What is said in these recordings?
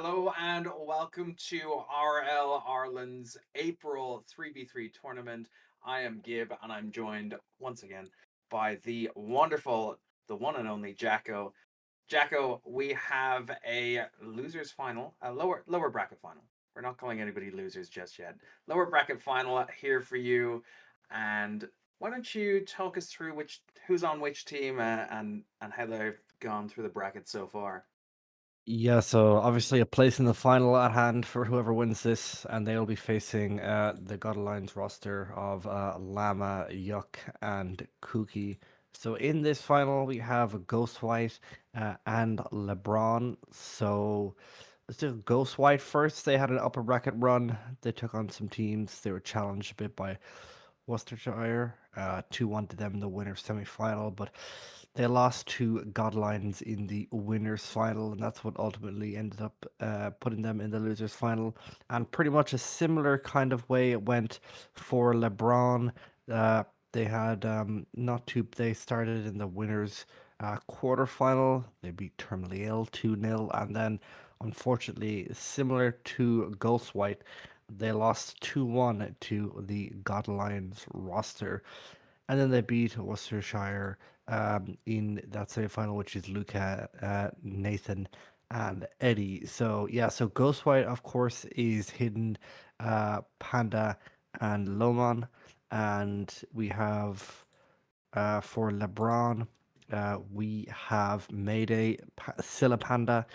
Hello and welcome to RL Ireland's April 3v3 tournament. I am Gib and I'm joined once again by the wonderful, the one and only Jacko. Jacko, we have a losers final, a lower bracket final. We're not calling anybody losers just yet. Lower bracket final here for you. And why don't you talk us through who's on which team and how they've gone through the bracket so far? Yeah, so obviously a place in the final at hand for whoever wins this, and they'll be facing the God Alliance roster of Llama, Yuck, and Kooky. So in this final, we have Ghost White and LeBron. So let's do Ghost White first. They had an upper bracket run. They took on some teams. They were challenged a bit by Worcestershire, 2-1 to them in the winners semi-final, but they lost to Godlines in the winners final, and that's what ultimately ended up putting them in the losers final. And pretty much a similar kind of way it went for LeBron. Uh, they had they started in the winners quarterfinal. They beat Terminally Ill 2-0, and then unfortunately, similar to Ghost White, they lost 2-1 to the God Lions roster. And then they beat Worcestershire in that semi-final, which is Luca, Nathan, and Eddie. So yeah, so Ghost White, of course, is hidden Panda and Lomon, and we have for LeBron, we have Mayday, Silla Panda,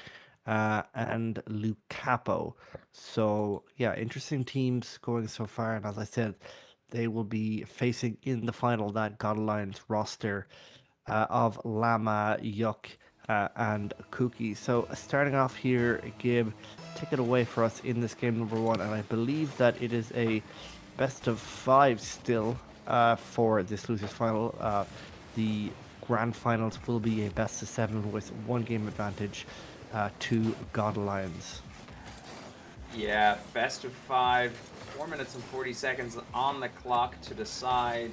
and Luke Capo. So yeah, interesting teams going so far. And as I said, they will be facing in the final that God Alliance roster of Llama, Yuck, and Cookie. So starting off here, Gib, take it away for us in this game number one. And I believe that it is a best of five still for this losers final. The grand finals will be a best of seven with one game advantage to God Alliance. Yeah, best of five, 4 minutes and 40 seconds on the clock to decide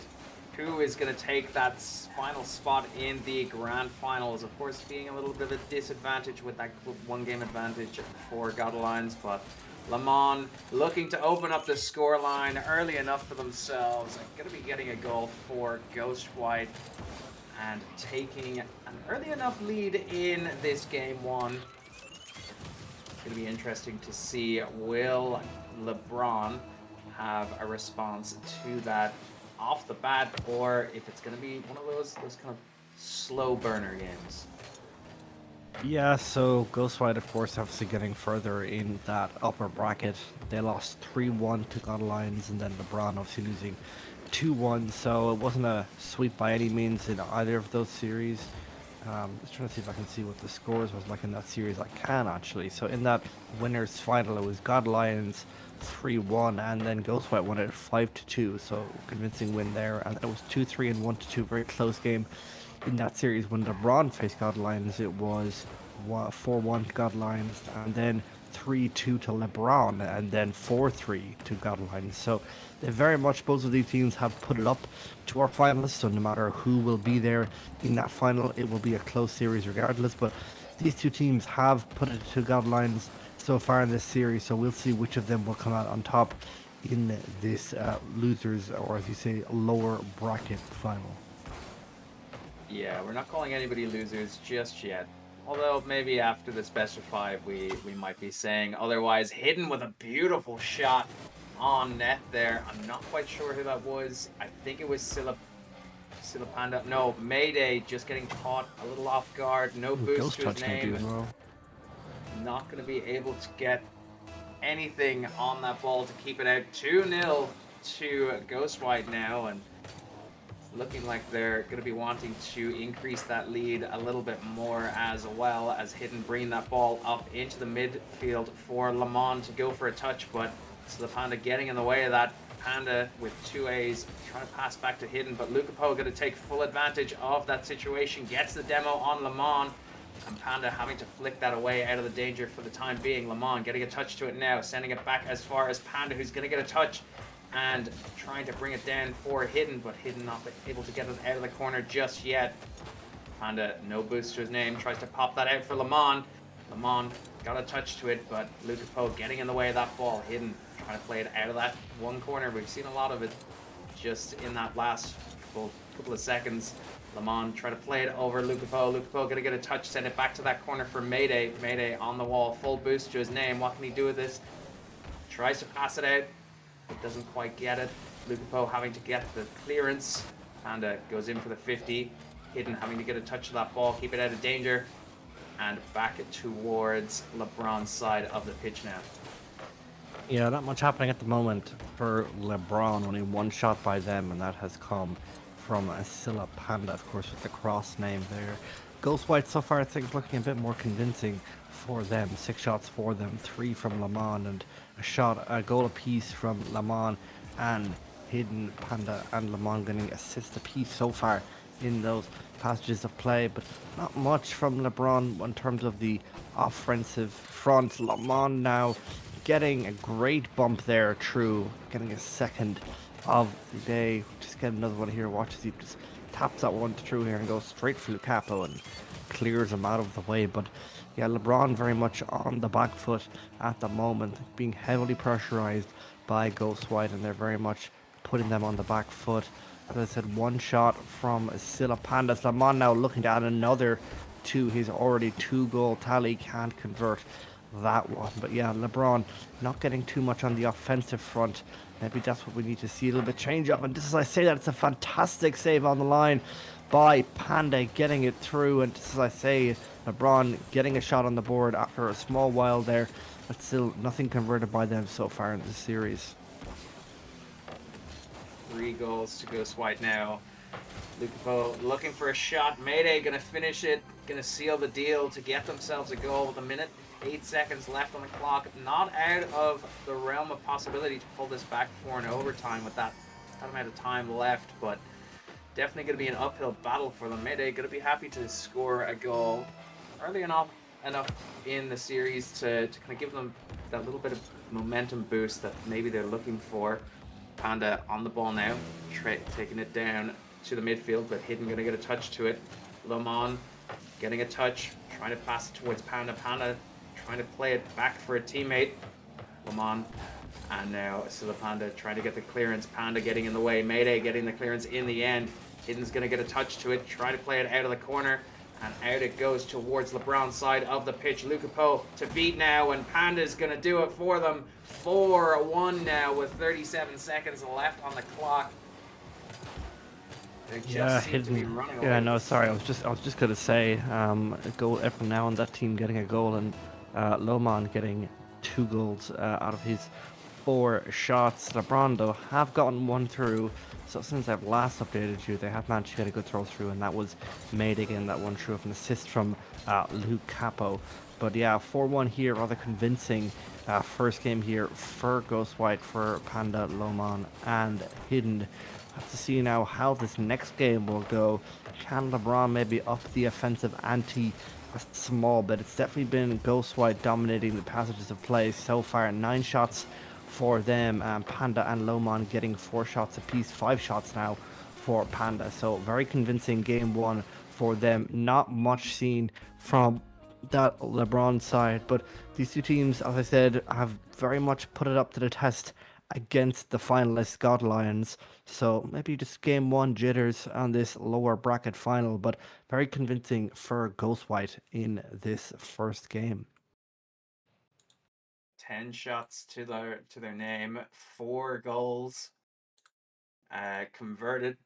who is going to take that final spot in the grand finals. Of course, being a little bit of a disadvantage with that one game advantage for God Alliance, but Le Mans looking to open up the scoreline early enough for themselves. Going to be getting a goal for Ghost White and taking an early enough lead in this game one. It's going to be interesting to see, will LeBron have a response to that off the bat, or if it's going to be one of those kind of slow burner games. Yeah, so Ghostwide, of course, obviously getting further in that upper bracket. They lost 3-1 to God Lions, and then LeBron obviously losing 2-1. So it wasn't a sweep by any means in either of those series. Just trying to see if I can see what the scores was like in that series. I can actually. So in that winners final, it was God Lions 3-1, and then Ghostwhite won it 5-2. So convincing win there, and it was 2-3 and 1-2, very close game in that series. When LeBron faced God Lions, it was 4-1 to God Lions, and then 3-2 to LeBron, and then 4-3 to God Lions. So they very much, both of these teams have put it up to our finalists. So no matter who will be there in that final, it will be a close series regardless. But these two teams have put it to God Lions so far in this series. So we'll see which of them will come out on top in this losers, or as you say, lower bracket final. Yeah, we're not calling anybody losers just yet. Although maybe after this best of five, we might be saying otherwise. Hidden with a beautiful shot on net there. I'm not quite sure who that was. I think it was Silapanda. No, Mayday just getting caught a little off guard. No Ooh, boost Ghost to his Touch maybe name. as well. Not going to be able to get anything on that ball to keep it out. 2-0 to Ghost White now. And it's looking like they're going to be wanting to increase that lead a little bit more, as well as Hidden bringing that ball up into the midfield for Le Mans to go for a touch. But it's the Panda getting in the way of that. Panda with two A's trying to pass back to Hidden, but Luca Poe going to take full advantage of that situation. Gets the demo on Le Mans, and Panda having to flick that away out of the danger for the time being. Le Mans getting a touch to it now, sending it back as far as Panda, who's going to get a touch and trying to bring it down for Hidden, but Hidden not able to get it out of the corner just yet. Panda, no boost to his name, tries to pop that out for Le Mans. Le Mans got a touch to it, but Luca Poe getting in the way of that ball, hidden, trying to play it out of that one corner. We've seen a lot of it just in that last couple of seconds. Lamont try to play it over Luca Poe. Luca Poe gonna get a touch, send it back to that corner for Mayday. Mayday on the wall, full boost to his name. What can he do with this? Tries to pass it out, but doesn't quite get it. Luca Poe having to get the clearance. Panda goes in for the 50. Hidden having to get a touch of that ball, keep it out of danger. And back towards LeBron's side of the pitch now. Yeah, not much happening at the moment for LeBron. Only one shot by them, and that has come from Scylla Panda, of course, with the cross name there. Ghost White so far, I think, looking a bit more convincing for them. 6 shots for them, 3 from Lamont, and a goal apiece from Lamont and Hidden. Panda and Lamont getting assists apiece so far in those passages of play, but not much from LeBron in terms of the offensive front. Lamont now getting a great bump there through, getting a second of the day. Just get another one here. Watch as he just taps that one through here and goes straight for Lucapo and clears him out of the way. But yeah, LeBron very much on the back foot at the moment, being heavily pressurized by Ghost White, and they're very much putting them on the back foot. As I said, one shot from Scylla Pandas. Lamont now looking to add another to his already 2-goal tally. Can't convert that one. But yeah, LeBron not getting too much on the offensive front. Maybe that's what we need to see a little bit change up. And just as I say that, it's a fantastic save on the line by Panda, getting it through. And just as I say, LeBron getting a shot on the board after a small while there, but still nothing converted by them so far in the series. 3 goals to Ghost White now. Luca Poe looking for a shot. Mayday gonna finish it, gonna seal the deal to get themselves a goal with 1:08 left on the clock. Not out of the realm of possibility to pull this back for an overtime with that amount of time left, but definitely going to be an uphill battle for them. Mayday going to be happy to score a goal early enough in the series to kind of give them that little bit of momentum boost that maybe they're looking for. Panda on the ball now, taking it down to the midfield, but Hidden going to get a touch to it. Lomon getting a touch, trying to pass it towards Panda. Panda trying to play it back for a teammate. Lomon, and now Scylla Panda trying to get the clearance. Panda getting in the way. Mayday getting the clearance in the end. Hidden's going to get a touch to it, try to play it out of the corner, and out it goes towards LeBron's side of the pitch. Luca Poe to beat now, and Panda's going to do it for them. 4-1 now with 37 seconds left on the clock. They just seem to be running away. Yeah, no, sorry. I was just gonna say, a goal every now and that team getting a goal, and Lomon getting 2 goals out of his 4 shots. LeBron though have gotten one through. So since I've last updated you, they have managed to get a good throw through, and that was made again. That one through of an assist from Luke Capo. But yeah, 4-1 here, rather convincing first game here for Ghost White, for Panda, Lomon, and Hidden. Have to see now how this next game will go. Can LeBron maybe up the offensive ante a small bit? It's definitely been Ghost White dominating the passages of play so far. 9 shots for them, Panda and Lomon getting 4 shots apiece. 5 shots now for Panda. So very convincing game 1 for them. Not much seen from that LeBron side, but these two teams, as I said, have very much put it up to the test against the finalist God Lions. So maybe just game 1 jitters on this lower bracket final, but very convincing for Ghost White in this first game. 10 shots to their name, 4 goals converted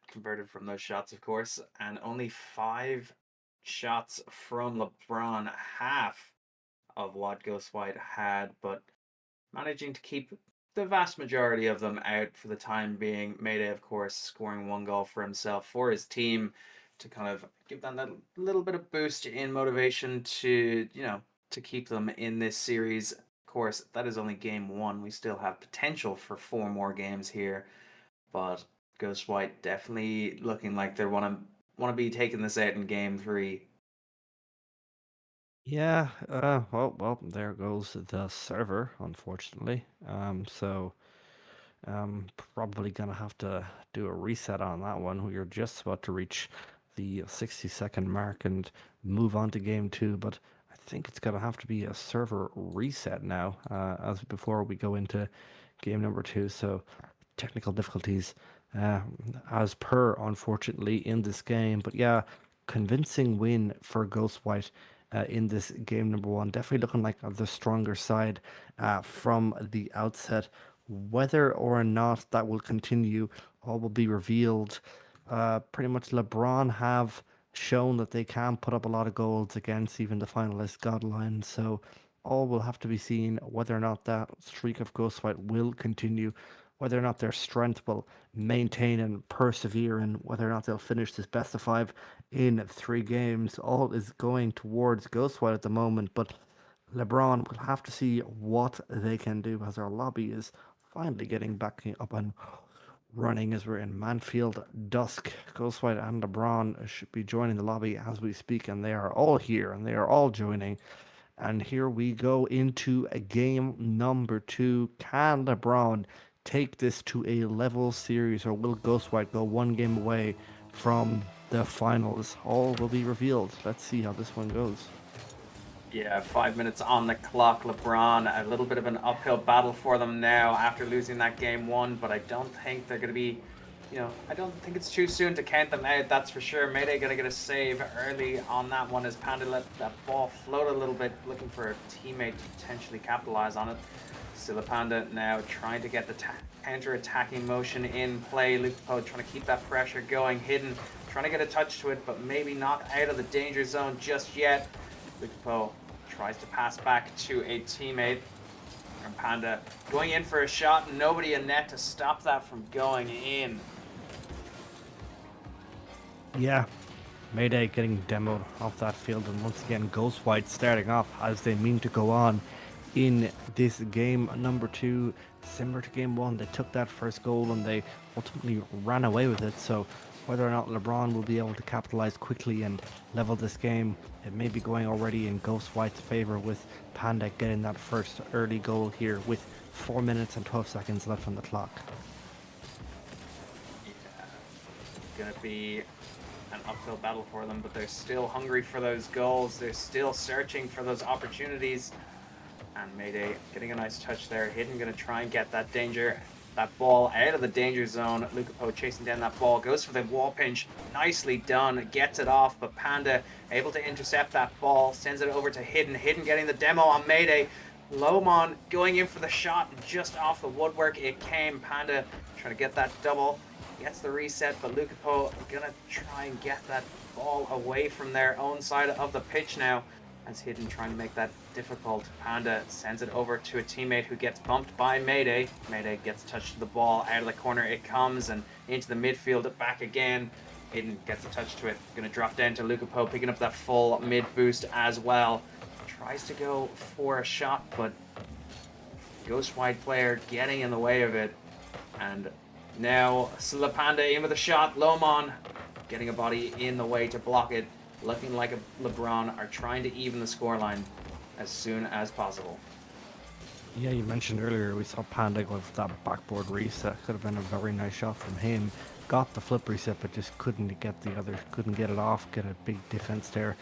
from those shots, of course, and only 5 shots from LeBron, half of what Ghost White had, but managing to keep the vast majority of them out for the time being. Mayday, of course, scoring 1 goal for himself, for his team, to kind of give them that little bit of boost in motivation to, to keep them in this series. Of course, that is only game 1. We still have potential for 4 more games here, but Ghost White definitely looking like they want to be taking this out in game 3. Yeah, well, there goes the server, unfortunately. Probably gonna have to do a reset on that one. We are just about to reach the 60-second mark and move on to game 2, but I think it's going to have to be a server reset now, as before we go into game number two. So technical difficulties, uh, as per, unfortunately, in this game. But yeah, convincing win for Ghost White in this game number one. Definitely looking like the stronger side from the outset. Whether or not that will continue, all will be revealed. Pretty much LeBron have shown that they can put up a lot of goals against even the finalist Godline. So all will have to be seen whether or not that streak of Ghost Fight will continue, whether or not their strength will maintain and persevere, and whether or not they'll finish this best of five in 3 games. All is going towards Ghost Fight at the moment, but LeBron will have to see what they can do as our lobby is finally getting back up and running as we're in Manfield Dusk. Ghostwhite and LeBron should be joining the lobby as we speak, and they are all here and they are all joining. And here we go into a game number two. Can LeBron take this to a level series, or will Ghostwhite go 1 game away from the finals? All will be revealed. Let's see how this one goes. Yeah, 5 minutes on the clock. LeBron, a little bit of an uphill battle for them now after losing that game one, but I don't think they're going to be, I don't think it's too soon to count them out, that's for sure. Mayday going to get a save early on that one as Panda let that ball float a little bit, looking for a teammate to potentially capitalize on it. Still a Panda now trying to get the counter-attacking motion in play. Lupo trying to keep that pressure going. Hidden, trying to get a touch to it, but maybe not out of the danger zone just yet. Lupo tries to pass back to a teammate. And Panda going in for a shot. Nobody in net to stop that from going in. Yeah, Mayday getting demoed off that field, and once again Ghostwhite starting off as they mean to go on in this game number two. Similar to game one, they took that first goal and they ultimately ran away with it. So whether or not LeBron will be able to capitalize quickly and level this game, it may be going already in Ghostwhite's favor, with Panda getting that first early goal here with 4 minutes and 12 seconds left on the clock. Yeah, gonna be an uphill battle for them, but they're still hungry for those goals. They're still searching for those opportunities. And Mayday getting a nice touch there. Hidden gonna try and get that ball out of the danger zone. Lucapo chasing down that ball, goes for the wall pinch. Nicely done, gets it off, but Panda able to intercept that ball, sends it over to Hidden. Hidden getting the demo on Mayday. Lomon going in for the shot, just off the woodwork it came. Panda trying to get that double, gets the reset, but Lucapo gonna try and get that ball away from their own side of the pitch now, as Hidden trying to make that difficult. Panda sends it over to a teammate who gets bumped by Mayday. Mayday gets touched to the ball, out of the corner it comes, and into the midfield, back again. Hidden gets a touch to it. Gonna drop down to Lucapo, picking up that full mid boost as well. Tries to go for a shot, but Ghostwhite player getting in the way of it. And now Panda in with a shot. Lomon getting a body in the way to block it. Looking like LeBron are trying to even the scoreline as soon as possible. Yeah, you mentioned earlier we saw Panda going for that backboard reset. Could have been a very nice shot from him. Got the flip reset, but just couldn't get it off. Get a big defense there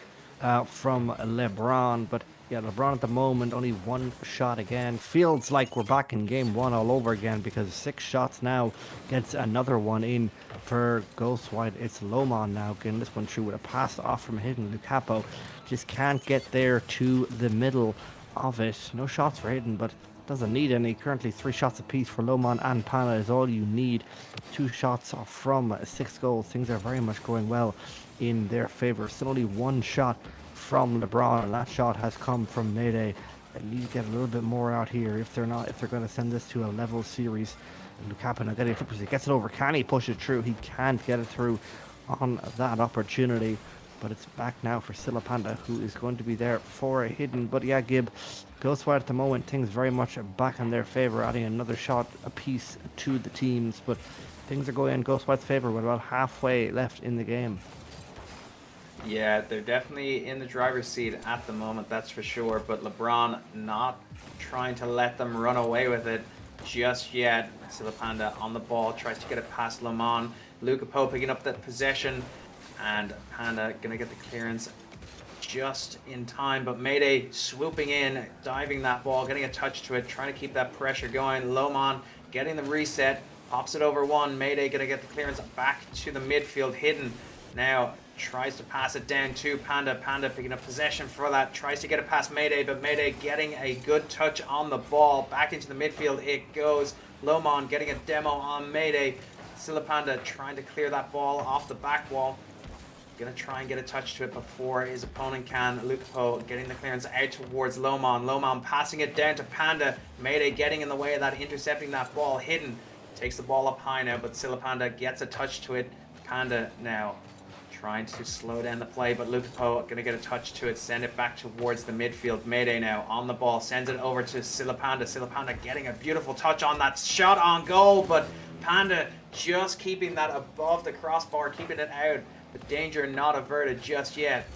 from LeBron. But yeah, LeBron at the moment only one shot again. Feels like we're back in game one all over again, because 6 shots now gets another one in for Ghostwhite. It's Lomon now getting this one through with a pass off from Hidden. Lucapo just can't get there to the middle of it. No shots for Hidden, but doesn't need any. Currently 3 shots apiece for Lomon and Panda is all you need. 2 shots from 6 goals. Things are very much going well in their favor. Still only 1 shot from LeBron, and that shot has come from Mayday. They need to get a little bit more out here if they're going to send this to a level series. Lucapo now getting flippers. He gets it over. Can he push it through? He can't get it through on that opportunity. But it's back now for Silla Panda, who is going to be there for a Hidden. But yeah, Gib, Ghostwhite at the moment, things very much back in their favor, adding another shot apiece to the teams. But things are going in Ghostwhite's favor with about halfway left in the game. Yeah, they're definitely in the driver's seat at the moment, that's for sure. But LeBron not trying to let them run away with it just yet. Silla Panda on the ball, tries to get it past Lomon. Lucapo picking up that possession. And Panda gonna get the clearance just in time, but Mayday swooping in, diving that ball, getting a touch to it, trying to keep that pressure going. Lomon getting the reset, pops it over one. Mayday gonna get the clearance back to the midfield. Hidden now tries to pass it down to Panda. Panda picking up possession for that, tries to get it past Mayday, but Mayday getting a good touch on the ball. Back into the midfield it goes. Lomon getting a demo on Mayday. Silapanda trying to clear that ball off the back wall. Gonna try and get a touch to it before his opponent can. Lukapo getting the clearance out towards Lomon. Lomon passing it down to Panda. Mayday getting in the way of that, intercepting that ball. Hidden takes the ball up high now, but Silapanda gets a touch to it. Panda now trying to slow down the play, but Lukapo gonna get a touch to it, send it back towards the midfield. Mayday now on the ball, sends it over to Silapanda. Silapanda getting a beautiful touch on that shot on goal, but Panda just keeping that above the crossbar, keeping it out. But danger not averted just yet.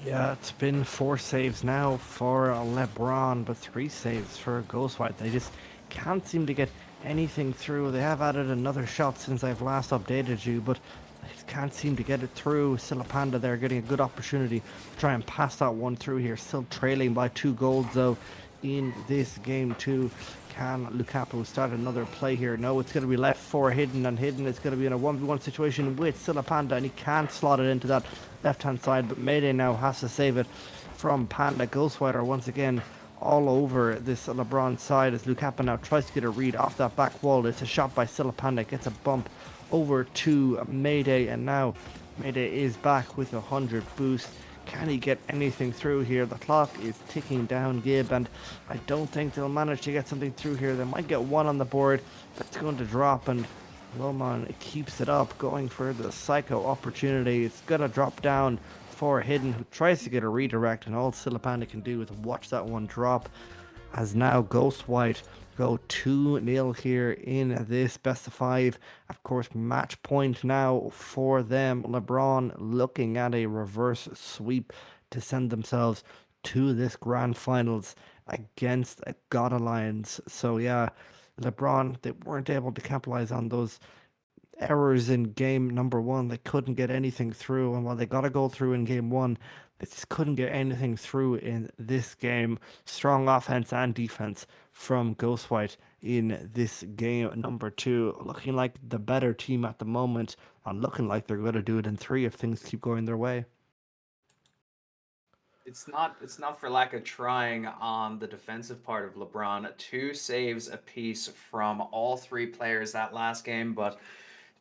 Yeah, it's been 4 saves now for LeBron, but 3 saves for Ghostwhite. They just can't seem to get anything through. They have added another shot since I've last updated you, but they just can't seem to get it through. Silapanda there getting a good opportunity to try and pass that one through here. Still trailing by 2 goals though in this game too. Can Lukaku start another play here? No, it's going to be left for Hidden, and Hidden is going to be in a 1v1 situation with Silapanda, and he can't slot it into that left-hand side, but Mayday now has to save it from Panda. Ghostwriter once again all over this LeBron side as Lukaku now tries to get a read off that back wall. It's a shot by Silapanda, gets a bump over to Mayday, and now Mayday is back with 100 boost. Can he get anything through here? The clock is ticking down, Gib, and I don't think they'll manage to get something through here. They might get one on the board, but it's going to drop, and Lomon keeps it up, going for the psycho opportunity. It's going to drop down for Hidden, who tries to get a redirect, and all Silapanda can do is watch that one drop, as now Ghostwhite go 2-0 here in this best of 5. Of course, match point now for them. LeBron looking at a reverse sweep to send themselves to this grand finals against a God Alliance. So yeah, LeBron, they weren't able to capitalize on those errors in game number 1. They couldn't get anything through, and while they got a goal through in game 1, they just couldn't get anything through in this game. Strong offense and defense from Ghostwhite in this game number 2, looking like the better team at the moment, and looking like they're going to do it in 3 if things keep going their way. It's not for lack of trying on the defensive part of LeBron. 2 saves apiece from all 3 players that last game, but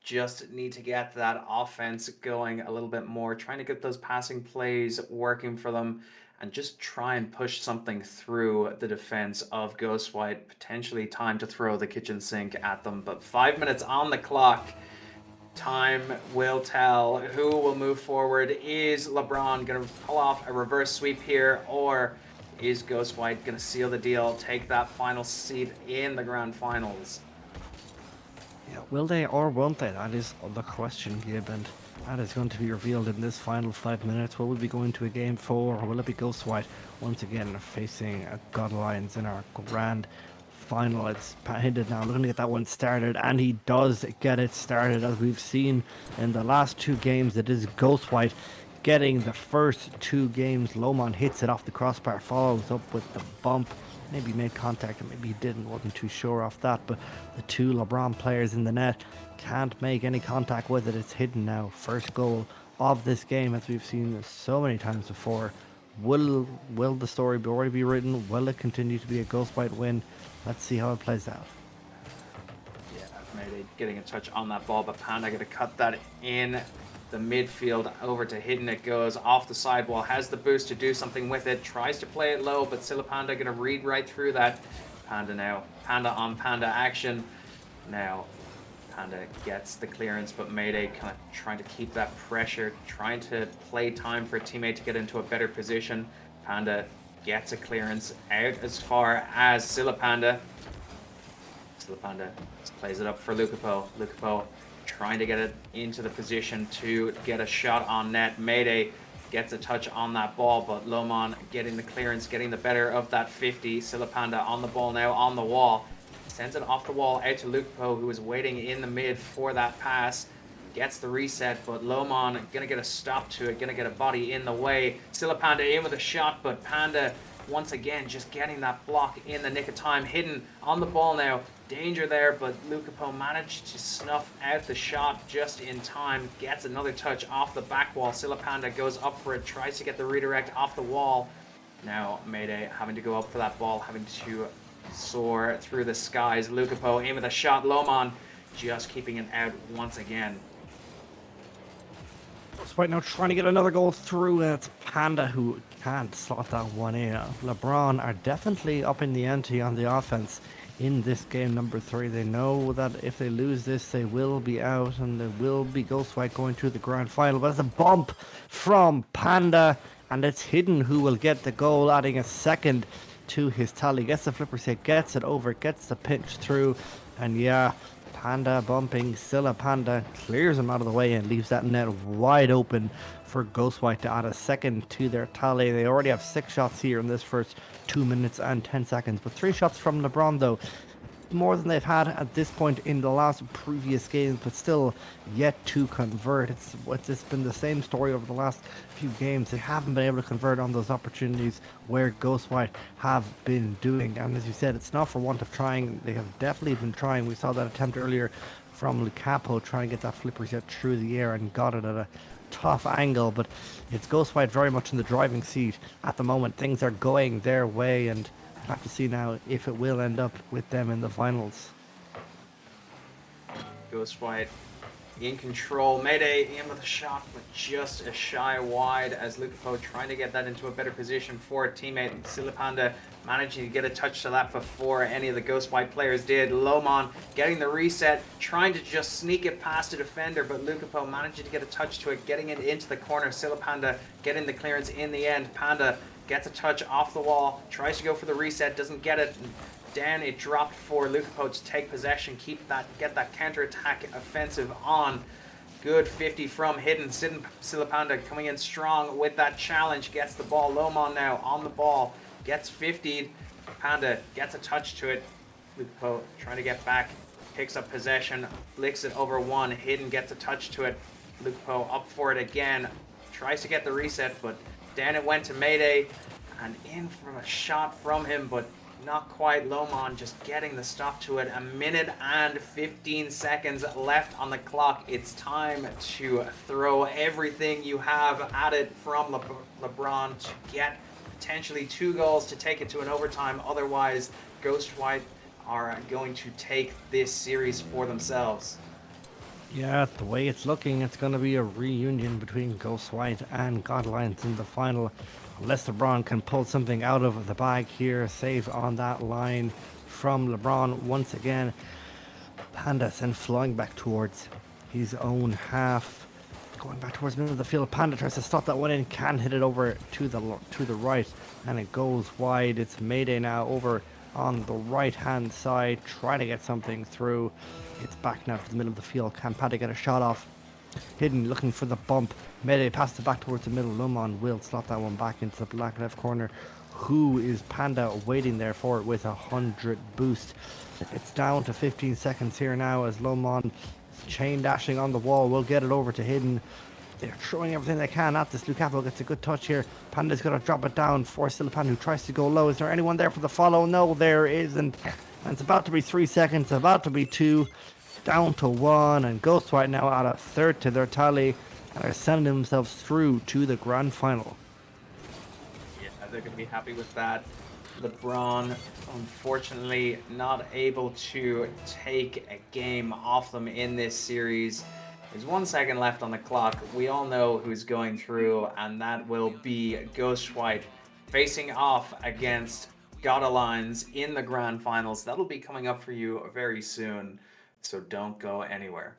just need to get that offense going a little bit more, trying to get those passing plays working for them, and just try and push something through the defense of Ghostwhite. Potentially time to throw the kitchen sink at them, but 5 minutes on the clock. Time will tell who will move forward. Is LeBron going to pull off a reverse sweep here, or is Ghostwhite going to seal the deal, take that final seat in the grand finals? Yeah, will they or won't they? That is the question, Gib, and that is going to be revealed in this final 5 minutes. Will we be going to a game 4, or will it be Ghostwhite once again facing God Alliance in our grand final? It's Hidden now looking to get that one started, and he does get it started. As we've seen in the last 2 games, it is Ghostwhite getting the first 2 games. Lomon hits it off the crossbar, follows up with the bump. Maybe made contact, and maybe he didn't, wasn't too sure off that, but the 2 LeBron players in the net can't make any contact with it. It's Hidden now, first goal of this game, as we've seen so many times before. Will the story already be written? Will it continue to be a Ghostwhite win? Let's see how it plays out. Yeah, Mayday getting a touch on that ball, but Panda going to cut that in the midfield over to Hidden. It goes off the sidewall, has the boost to do something with it, tries to play it low, but Silapanda going to read right through that. Panda now, Panda on Panda action. Now, Panda gets the clearance, but Mayday kind of trying to keep that pressure, trying to play time for a teammate to get into a better position. Panda gets a clearance out as far as Silapanda. Silapanda plays it up for Lukapo. Lukapo trying to get it into the position to get a shot on net. Mayday gets a touch on that ball, but Lomon getting the clearance, getting the better of that 50. Silapanda on the ball now, on the wall. Sends it off the wall out to Lukapo, who is waiting in the mid for that pass. gets the reset, but Lomon gonna get a stop to it, gonna get a body in the way. Still a Panda in with a shot, but Panda once again just getting that block in the nick of time. Hidden on the ball now, danger there, but Lucapo managed to snuff out the shot just in time, gets another touch off the back wall. Silapanda goes up for it, tries to get the redirect off the wall. Now Mayday having to go up for that ball, having to soar through the skies. Lucapo aim with a shot. Lomon just keeping it out once again. Right now trying to get another goal through. It's Panda who can't slot that one in. LeBron are definitely up in the ante on the offense in this game number 3. They know that if they lose this, they will be out and they will be Ghost White going to the grand final. But it's a bump from Panda, and it's Hidden who will get the goal, adding a second to his tally. Gets the flipper set, gets it over, gets the pinch through, and yeah, Panda bumping, still a Panda, clears him out of the way and leaves that net wide open for Ghost White to add a second to their tally. They already have 6 shots here in this first 2 minutes and 10 seconds, but 3 shots from LeBron though. More than they've had at this point in the last previous games, but still yet to convert. It's been the same story over the last few games. They haven't been able to convert on those opportunities where Ghost White have been doing. And as you said, it's not for want of trying. They have definitely been trying. We saw that attempt earlier from Lucapo trying to get that flipper set through the air and got it at a tough angle, but it's Ghost White very much in the driving seat at the moment. Things are going their way, and have to see now if it will end up with them in the finals. Ghost White in control. Mayday in with a shot, but just a shy wide as Lucapo trying to get that into a better position for a teammate. Silapanda managing to get a touch to that before any of the Ghost White players did. Lomon getting the reset, trying to just sneak it past a defender, but Lucapo managing to get a touch to it, getting it into the corner. Silapanda getting the clearance in the end. Panda gets a touch off the wall, tries to go for the reset, doesn't get it. Down it dropped for Lucapo to take possession, get that counter-attack offensive on. Good 50 from Hidden. Silapanda coming in strong with that challenge, gets the ball. Lomon now on the ball, gets 50'd. Panda gets a touch to it. Lucapo trying to get back, picks up possession, flicks it over one. Hidden gets a touch to it. Lucapo up for it again, tries to get the reset, but down it went to Mayday, and in from a shot from him, but not quite. Lomon just getting the stop to it. 1 minute and 15 seconds left on the clock. It's time to throw everything you have at it from LeBron to get potentially 2 goals to take it to an overtime. Otherwise, Ghost White are going to take this series for themselves. Yeah, the way it's looking, it's going to be a reunion between Ghost White and Godlines in the final. Unless LeBron can pull something out of the bag here, save on that line from LeBron once again. Panda sent flying back towards his own half. Going back towards the middle of the field, Panda tries to stop that one in, can hit it over to the right, and it goes wide. It's Mayday now over on the right hand side, trying to get something through. It's back now to the middle of the field. Can Panda get a shot off? Hidden looking for the bump. Mayday passed it back towards the middle. Lomon will slot that one back into the black left corner. Who is Panda waiting there for it with 100 boost? It's down to 15 seconds here now as Lomon chain dashing on the wall. Will get it over to Hidden. They're throwing everything they can at this. Lucapo gets a good touch here. Panda's going to drop it down for Silapanda, who tries to go low. Is there anyone there for the follow? No, there isn't. And it's about to be 3 seconds, about to be 2, down to 1. And Ghost White now add a third to their tally and are sending themselves through to the grand final. Yeah, they're going to be happy with that. LeBron, unfortunately, not able to take a game off them in this series. There's 1 second left on the clock. We all know who's going through, and that will be Ghost White facing off against God Alliance in the grand finals. That'll be coming up for you very soon, so don't go anywhere.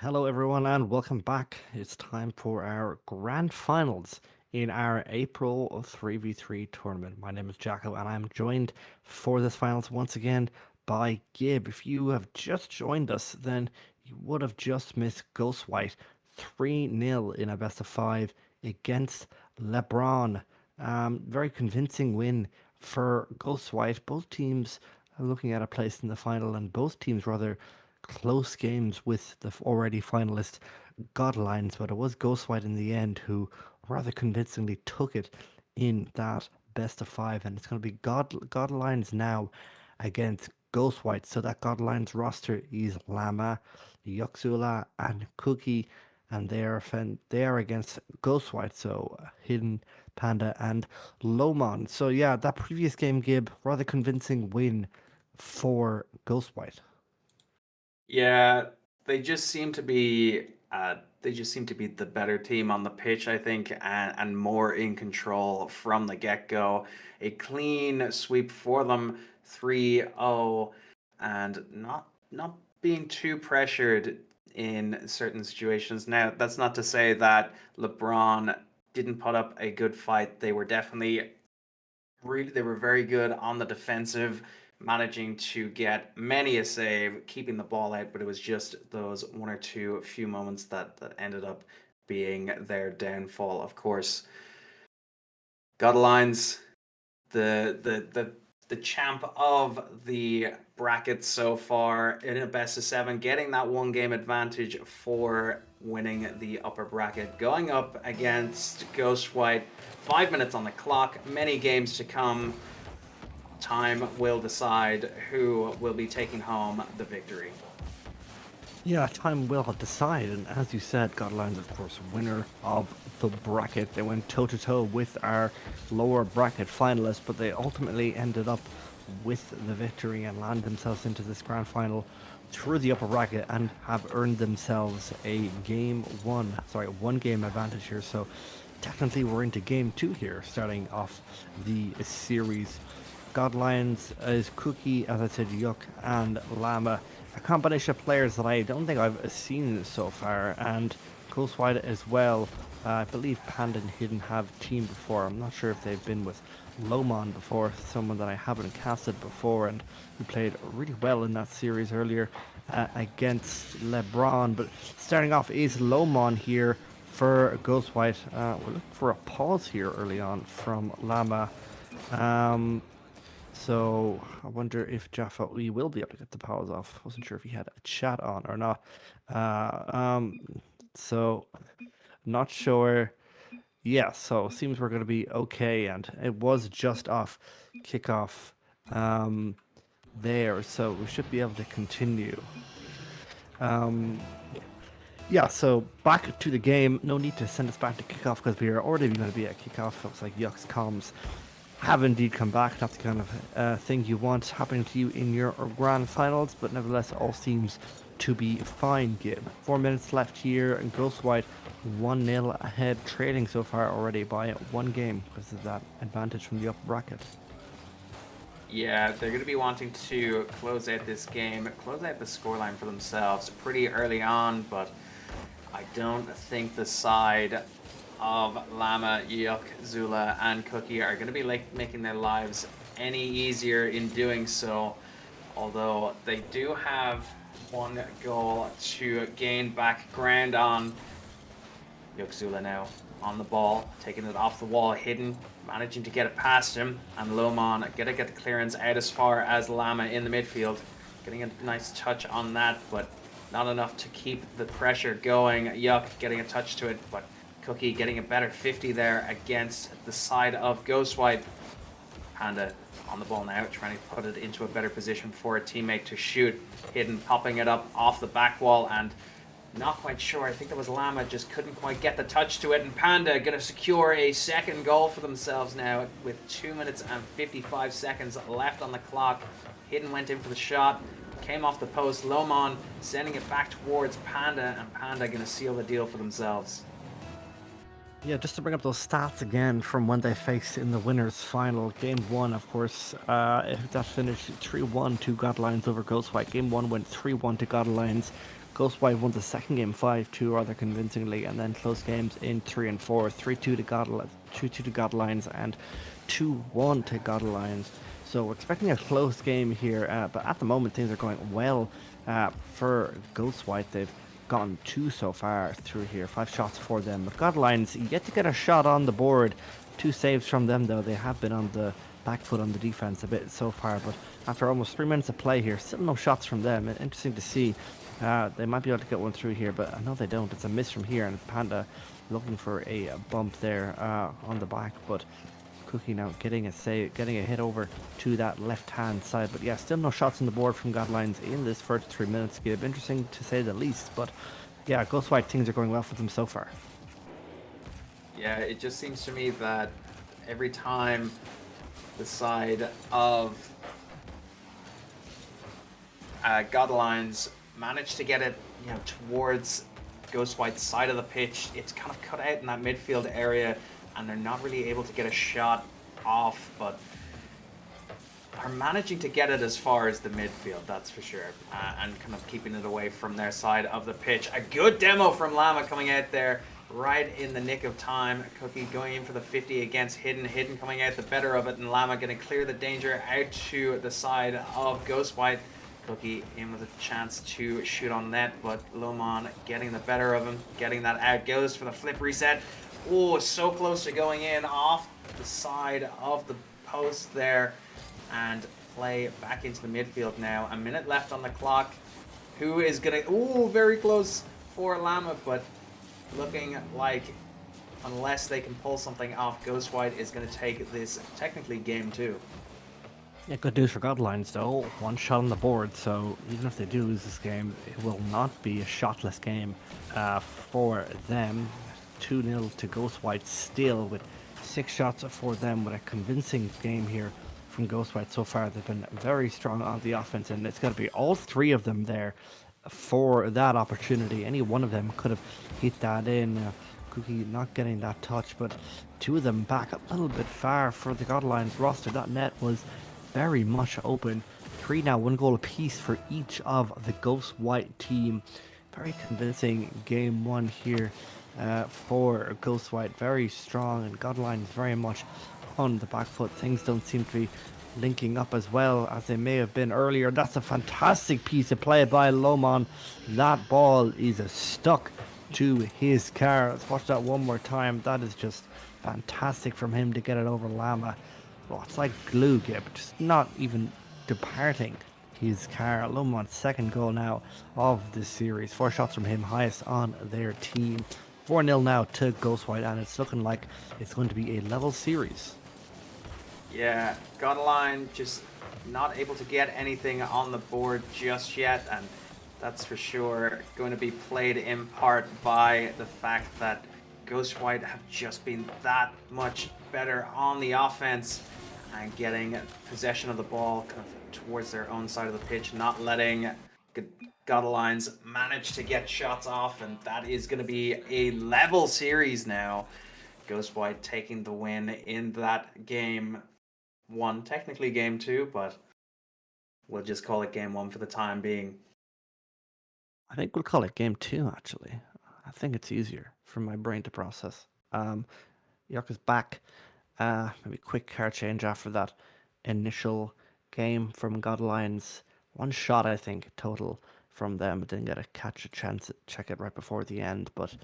Hello, everyone, and welcome back. It's time for our grand finals in our April 3v3 tournament. My name is Jacko, and I'm joined for this finals once again by Gib. If you have just joined us, then you would have just missed Ghost White 3-0 in a best of five against LeBron. Very convincing win for Ghost White. Both teams are looking at a place in the final, and both teams rather close games with the already finalist Godlines, but it was Ghostwhite in the end who rather convincingly took it in that best of five, and it's going to be Godlines now against Ghostwhite. So that Godlines roster is Lama, Yoxula, and Cookie, and they are against Ghostwhite. So Hidden Panda and Lomon. So yeah, that previous game, Gib, rather convincing win for Ghostwhite. Yeah, they just seem to be they just seem to be the better team on the pitch, I think, and more in control from the get-go. A clean sweep for them, 3-0, and not being too pressured in certain situations. Now, that's not to say that LeBron didn't put up a good fight. They were very good on the defensive, managing to get many a save, keeping the ball out, but it was just those one or two few moments that ended up being their downfall. Of course, Godlines, the champ of the bracket so far in a best of seven, getting that one game advantage for winning the upper bracket, going up against Ghost White. 5 minutes on the clock, many games to come. Time will decide who will be taking home the victory. Yeah, time will decide. And as you said, Godlines, of course, winner of the bracket. They went toe to toe with our lower bracket finalists, but they ultimately ended up with the victory and land themselves into this grand final through the upper bracket and have earned themselves a one game advantage here. So technically, we're into game two here, starting off the series. Godlines is Cookie, as I said, Yuck, and Llama. A combination of players that I don't think I've seen so far, and Ghostwhite as well. I believe Panda and Hidden have teamed before. I'm not sure if they've been with Lomon before, someone that I haven't casted before, and who played really well in that series earlier against LeBron. But starting off is Lomon here for Ghostwhite. We're looking for a pause here early on from Llama. So I wonder if Jaffa we will be able to get the powers off. Wasn't sure if he had a chat on or not. Uh, um, so not sure. Yeah, so seems we're going to be okay, and it was just off kickoff um, there, so we should be able to continue. Um, yeah, so back to the game. No need to send us back to kickoff because we are already going to be at kickoff. Looks like Yuck's comms have indeed come back. That's the kind of thing you want happening to you in your grand finals, but nevertheless, all seems to be fine. Gib. 4 minutes left here, and Ghostwhite 1-0 ahead, trailing so far already by one game because of that advantage from the upper bracket. Yeah, they're going to be wanting to close out this game, close out the scoreline for themselves pretty early on, but I don't think the side of Llama, Yuck, Zula, and Cookie are going to be making their lives any easier in doing so. Although they do have one goal to gain back ground on. Yuck, Zula now on the ball, taking it off the wall, Hidden, managing to get it past him, and Lomon gonna get the clearance out as far as Llama in the midfield, getting a nice touch on that, but not enough to keep the pressure going. Yuck getting a touch to it, but Cookie getting a better 50 there against the side of Ghostwhite. Panda on the ball now, trying to put it into a better position for a teammate to shoot. Hidden popping it up off the back wall, and not quite sure. I think that was Llama, just couldn't quite get the touch to it. And Panda going to secure a second goal for themselves now with 2 minutes and 55 seconds left on the clock. Hidden went in for the shot, came off the post. Lomon sending it back towards Panda, and Panda going to seal the deal for themselves. Yeah, just to bring up those stats again from when they faced in the winners' final. Game one, of course, that finished 3-1 to Godlines over Ghostwhite. Game one went 3-1 to Godlines. Ghost White won the second game 5-2 rather convincingly, and then close games in 3 and 4, 3-2 to Godlines, and 2-1 to Godlines. So we're expecting a close game here, but at the moment things are going well for Ghost White. They've gotten 2 so far through here, 5 shots for them. But Godlines yet to get a shot on the board. 2 saves from them though. They have been on the back foot on the defense a bit so far, but after almost 3 minutes of play here, still no shots from them. Interesting to see. They might be able to get one through here, but no, they don't. It's a miss from here, and Panda looking for a bump there on the back, but Cookie now getting a hit over to that left-hand side. But yeah, still no shots on the board from Godlines in this first 3 minutes. Give interesting to say the least, but yeah, Ghost White, things are going well for them so far. Yeah, it just seems to me that every time the side of Godlines manage to get it, towards Ghost White's side of the pitch, it's kind of cut out in that midfield area, and they're not really able to get a shot off, but are managing to get it as far as the midfield, that's for sure, and kind of keeping it away from their side of the pitch. A good demo from Llama coming out there right in the nick of time. Cookie going in for the 50 against Hidden. Hidden coming out the better of it, and Llama going to clear the danger out to the side of Ghost White. Cookie in with a chance to shoot on net, but Lomon getting the better of him, getting that out. Goes for the flip reset. Oh, so close to going in off the side of the post there, and play back into the midfield now. A minute left on the clock. Who is gonna... Oh, very close for Llama, but looking like, unless they can pull something off, Ghost White is going to take this technically game 2. Yeah, good news for Godlines though. 1 shot on the board, so even if they do lose this game, it will not be a shotless game for them. 2-0 to Ghost White still, with 6 shots for them, with a convincing game here from Ghost White so far. They've been very strong on the offense, and it's going to be all 3 of them there for that opportunity. Any one of them could have hit that in. Cookie not getting that touch, but 2 of them back a little bit far for the Godlines roster. That net was very much open. 3 now, 1 goal apiece for each of the Ghost White team. Very convincing game 1 here for Ghost White. Very strong, and Godlines very much on the back foot. Things don't seem to be linking up as well as they may have been earlier. That's a fantastic piece of play by Lomon. That ball is stuck to his car. Let's watch that one more time. That is just fantastic from him to get it over Llama. Well, it's like glue, Gib, just not even departing his car. Lomon's 2nd goal now of this series. 4 shots from him, highest on their team. 4-0 now to Ghost White, and it's looking like it's going to be a level series. Yeah, Godline just not able to get anything on the board just yet, and that's for sure going to be played in part by the fact that Ghost White have just been that much better on the offense and getting possession of the ball kind of towards their own side of the pitch, not letting Godlines manage to get shots off, and that is going to be a level series now. Ghost White taking the win in that game 1, technically game 2, but we'll just call it game 1 for the time being. I think we'll call it game 2, actually. I think it's easier for my brain to process. York is back. Maybe quick car change after that initial game from Godlines. 1 shot, I think, total from them. Didn't get a chance to check it right before the end, but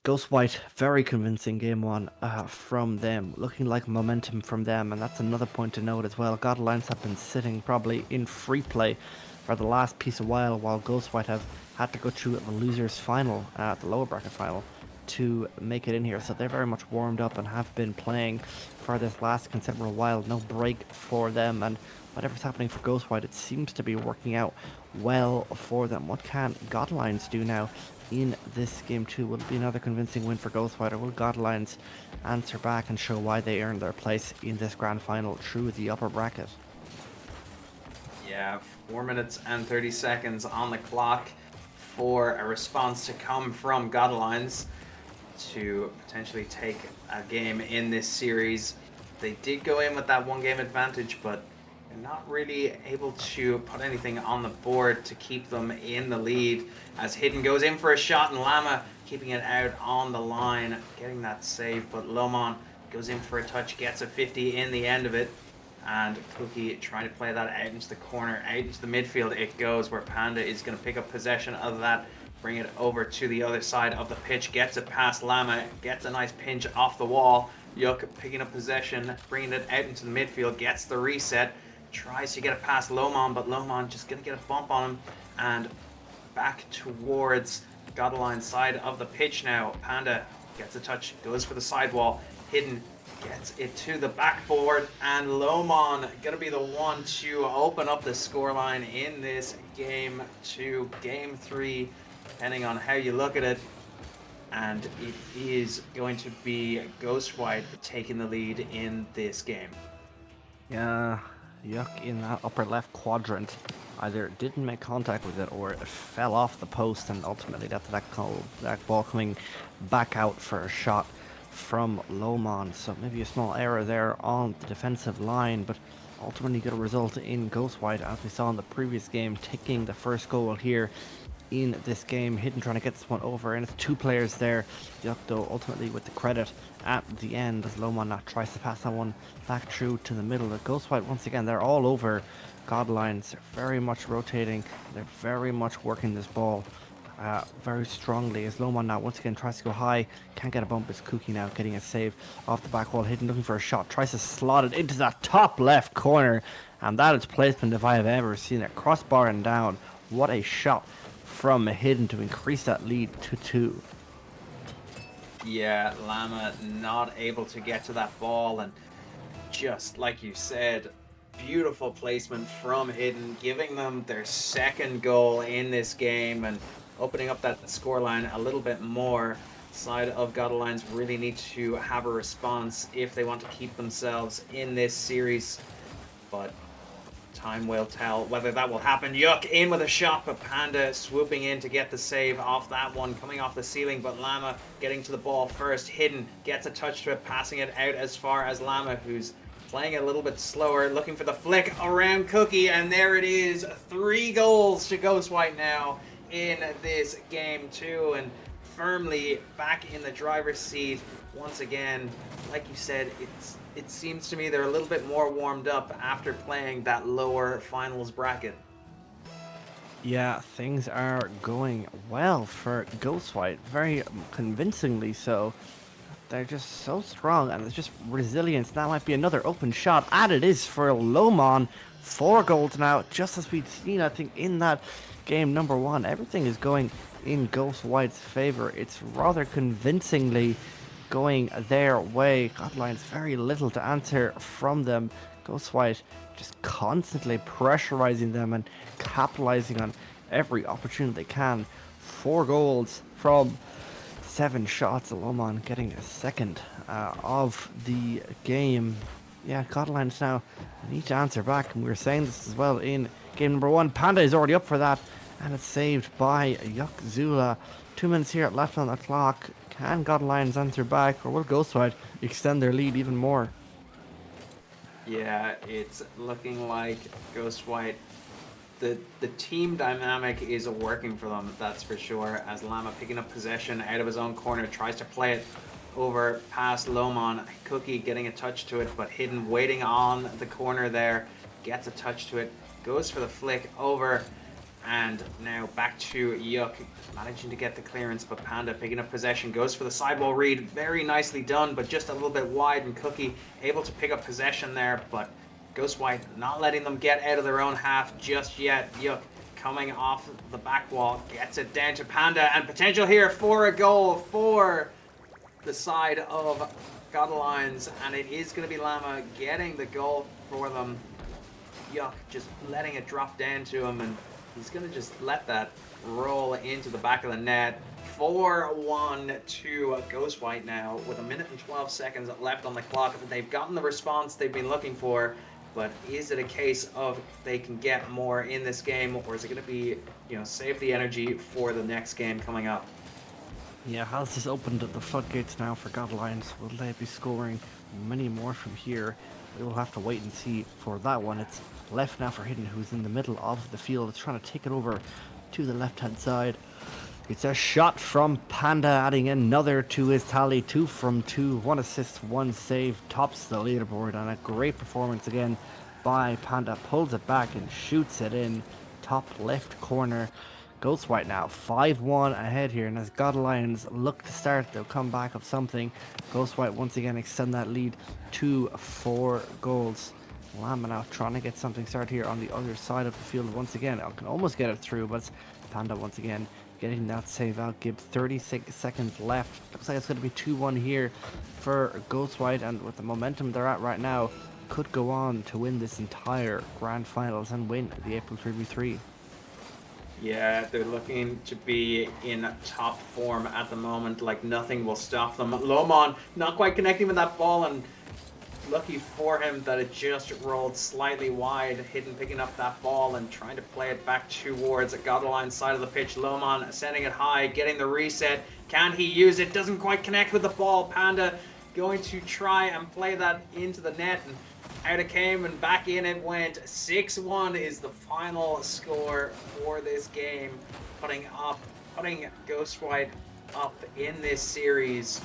Ghost White, very convincing game 1 from them. Looking like momentum from them, and that's another point to note as well. Godlines have been sitting probably in free play for the last piece of while Ghost White have had to go through the losers final, the lower bracket final, to make it in here. So they're very much warmed up and have been playing for this last considerable while. No break for them, and whatever's happening for Ghost White, it seems to be working out well for them. What can Godlines do now in this game 2? Will it be another convincing win for Ghost White, or will Godlines answer back and show why they earned their place in this grand final through the upper bracket? Yeah, 4 minutes and 30 seconds on the clock for a response to come from Godlines to potentially take a game in this series. They did go in with that 1 game advantage, but not really able to put anything on the board to keep them in the lead as Hidden goes in for a shot and Llama keeping it out on the line, getting that save, but Lomon goes in for a touch, gets a 50 in the end of it, and Cookie trying to play that out into the corner, out into the midfield it goes, where Panda is going to pick up possession of that, bring it over to the other side of the pitch, gets it past Llama, gets a nice pinch off the wall. Yuk picking up possession, bringing it out into the midfield, gets the reset, tries to get it past Lomon, but Lomon just going to get a bump on him, and back towards Godeline's side of the pitch now. Panda gets a touch, goes for the sidewall, Hidden gets it to the backboard, and Lomon gonna be the one to open up the scoreline in this game to game 3, depending on how you look at it. And it is going to be Ghostwhite taking the lead in this game. Yeah, Yuk in that upper left quadrant either didn't make contact with it or it fell off the post, and ultimately that ball coming back out for a shot from Lomon. So maybe a small error there on the defensive line, but ultimately going to result in Ghostwhite, as we saw in the previous game, taking the first goal here in this game. Hidden trying to get this one over, and it's 2 players there. Yuk though ultimately with the credit at the end as Lomon now tries to pass that one back through to the middle. The Ghostwhite once again, they're all over Godlines. They're very much rotating, they're very much working this ball very strongly as Lomon now once again tries to go high, can't get a bump. It's Cookie now getting a save off the back wall. Hidden looking for a shot, tries to slot it into that top left corner, and that is placement if I have ever seen it. Crossbar and down. What a shot from Hidden to increase that lead to 2. Yeah, Llama not able to get to that ball, and just like you said, beautiful placement from Hidden, giving them their second goal in this game and opening up that scoreline a little bit more. Side of Godlines really need to have a response if they want to keep themselves in this series, but time will tell whether that will happen. Yuk in with a shot, but Panda swooping in to get the save off that one, coming off the ceiling, but Llama getting to the ball first. Hidden gets a touch to it, passing it out as far as Llama, who's playing a little bit slower, looking for the flick around Cookie, and there it is. 3 goals to Ghostwhite now in this game 2, and firmly back in the driver's seat once again. Like you said, it seems to me they're a little bit more warmed up after playing that lower finals bracket. Yeah, things are going well for Ghostwhite, very convincingly so. They're just so strong, and it's just resilience. That might be another open shot, and it is for Lomon. 4 goals now, just as we'd seen, I think, in that game number 1. Everything is going in Ghostwhite's favor. It's rather convincingly going their way. Godlines very little to answer from them. Ghostwhite just constantly pressurizing them and capitalizing on every opportunity they can. 4 goals from 7 shots. Lomon getting a second of the game. Yeah, Godlines now need to answer back, and we were saying this as well in game number 1. Panda is already up for that, and it's saved by Yuk Zula. 2 minutes here left on the clock. Can Godlines answer back, or will Ghostwhite extend their lead even more? Yeah, it's looking like Ghostwhite, the team dynamic is working for them, that's for sure, as Llama picking up possession out of his own corner, tries to play it over past Lomon. Cookie getting a touch to it, but Hidden waiting on the corner there, gets a touch to it, goes for the flick over, and now back to Yuk, managing to get the clearance, but Panda picking up possession, goes for the sidewall read, very nicely done, but just a little bit wide, and Cookie able to pick up possession there, but Ghostwhite not letting them get out of their own half just yet. Yuk coming off the back wall, gets it down to Panda, and potential here for a goal for the side of Godlines, and it is going to be Llama getting the goal for them. Yuk just letting it drop down to him, and he's going to just let that roll into the back of the net. 4-1 to Ghostwhite now with 1 minute and 12 seconds left on the clock. They've gotten the response they've been looking for, but is it a case of they can get more in this game, or is it going to be, save the energy for the next game coming up? Yeah, has this opened the floodgates now for God Lions? Will they be scoring many more from here? We will have to wait and see for that one. It's left now for Hidden, who's in the middle of the field. It's trying to take it over to the left-hand side. It's a shot from Panda, adding another to his tally. 2 from 2, 1 assist, 1 save, tops the leaderboard, and a great performance again by Panda. Pulls it back and shoots it in top left corner. Ghostwhite now 5-1 ahead here, and as God Lions look to start the comeback of something, Ghostwhite once again extend that lead to 4 goals. Llama now trying to get something started here on the other side of the field once again. I can almost get it through, but it's Panda once again getting that save out. Give 36 seconds left. Looks like it's going to be 2-1 here for Ghostwhite, and with the momentum they're at right now, could go on to win this entire grand finals and win the April 3v3. Yeah, they're looking to be in top form at the moment, like nothing will stop them. Lomon not quite connecting with that ball, and lucky for him that it just rolled slightly wide. Hidden picking up that ball and trying to play it back towards the Godline side of the pitch. Lomon sending it high, getting the reset. Can he use it? Doesn't quite connect with the ball. Panda going to try and play that into the net, and out it came and back in it went. 6-1 is the final score for this game, putting Ghostwhite up in this series